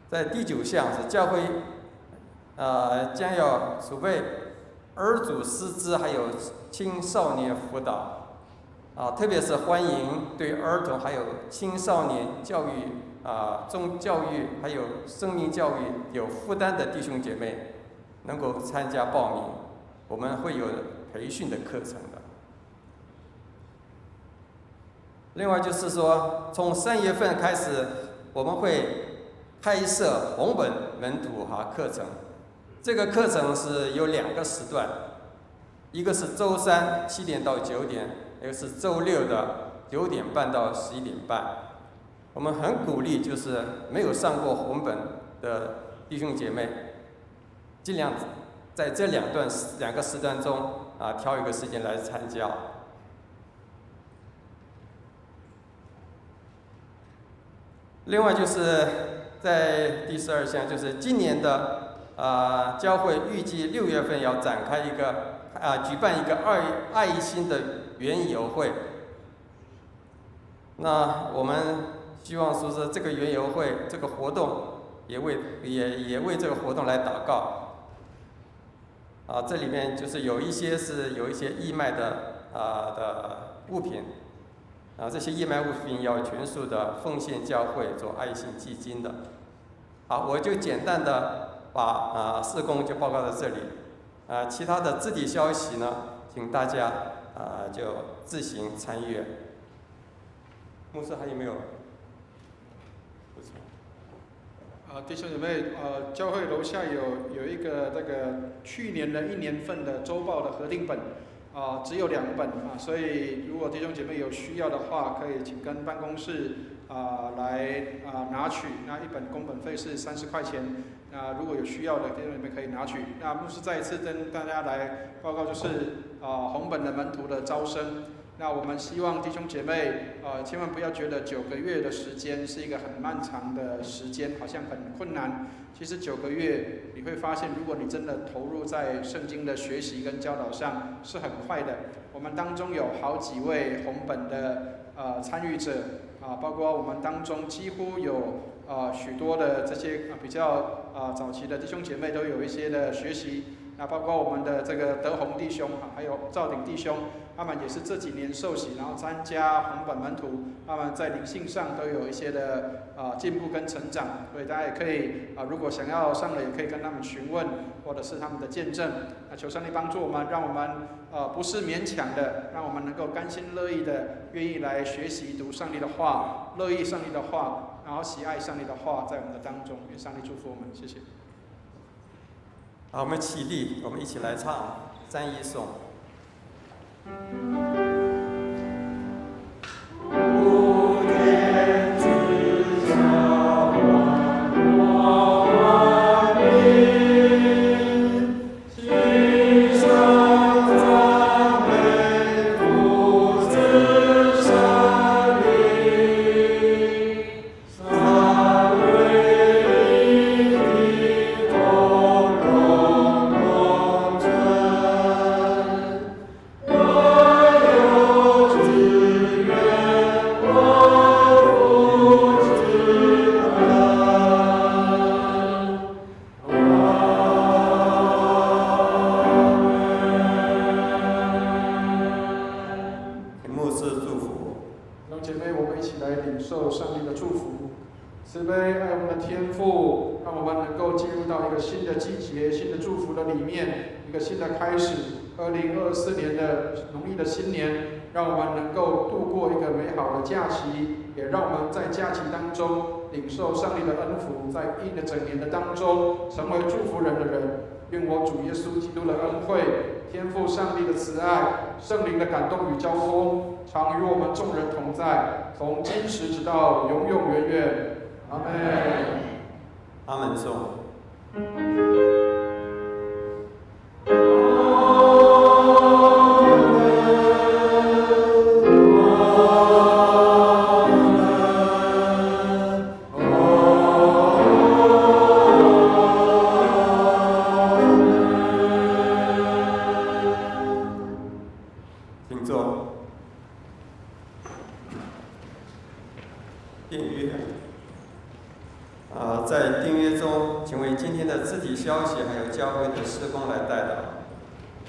在第9项是教会将要储备儿主师资还有青少年辅导。特别是欢迎对儿童还有青少年教育中教育还有生命教育有负担的弟兄姐妹能够参加报名，我们会有培训的课程的。另外就是说，从3月份开始，我们会开设红本门徒课程。这个课程是有2个时段，一个是周37点到9点，一个是周6的9点半到11点半。我们很鼓励就是没有上过红本的弟兄姐妹，尽量在这2个时段中挑一个时间来参加。另外就是在第12项，就是今年的教会预计6月份要展开举办一个爱心的园游会。那我们希望说是这个园游会这个活动也为这个活动来祷告。这里面就是有一些义卖的物品，这些义卖物品要全数的奉献教会做爱心基金的。好，我就简单的把事工就报告到这里。其他的肢体消息呢，请大家就自行参阅。牧师还有没有？弟兄姐妹，教会楼下有一个这个去年的1年份的周报的核定本，只有2本所以如果弟兄姐妹有需要的话，可以请跟办公室来拿取。那1本工本费是30块钱。如果有需要的弟兄姐妹可以拿取。那牧师再一次跟大家来报告，就是红本的门徒的招生。那我们希望弟兄姐妹，千万不要觉得9个月的时间是一个很漫长的时间，好像很困难。其实9个月，你会发现，如果你真的投入在圣经的学习跟教导上，是很快的。我们当中有好几位红本的参与者包括我们当中几乎有许多的这些比较早期的弟兄姐妹都有一些的学习。那包括我们的这个德宏弟兄还有赵鼎弟兄，他们也是这几年受洗，然后参加红本门徒，他们在灵性上都有一些的进步跟成长，所以大家也可以如果想要上了，也可以跟他们询问，或者是他们的见证。那求上帝帮助我们，让我们不是勉强的，让我们能够甘心乐意的，愿意来学习读上帝的话，乐意上帝的话，然后喜爱上帝的话，在我们的当中。愿上帝祝福我们，谢谢。好，我们起立，我们一起来唱赞一颂。2024年的农历的新年，让我们能够度过一个美好的假期，也让我们在假期当中领受上帝的恩福，在一整年的当中成为祝福人的人。愿我主耶稣基督的恩惠、天父上帝的慈爱、圣灵的感动与交通，常与我们众人同在，从今时直到永永远远。阿门。阿门颂。在订约中，请为今天的肢体消息还有教会的事工来代祷。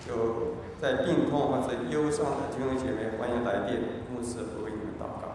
有在病痛或者忧伤的弟兄姐妹，欢迎来电，牧师会为你们祷告。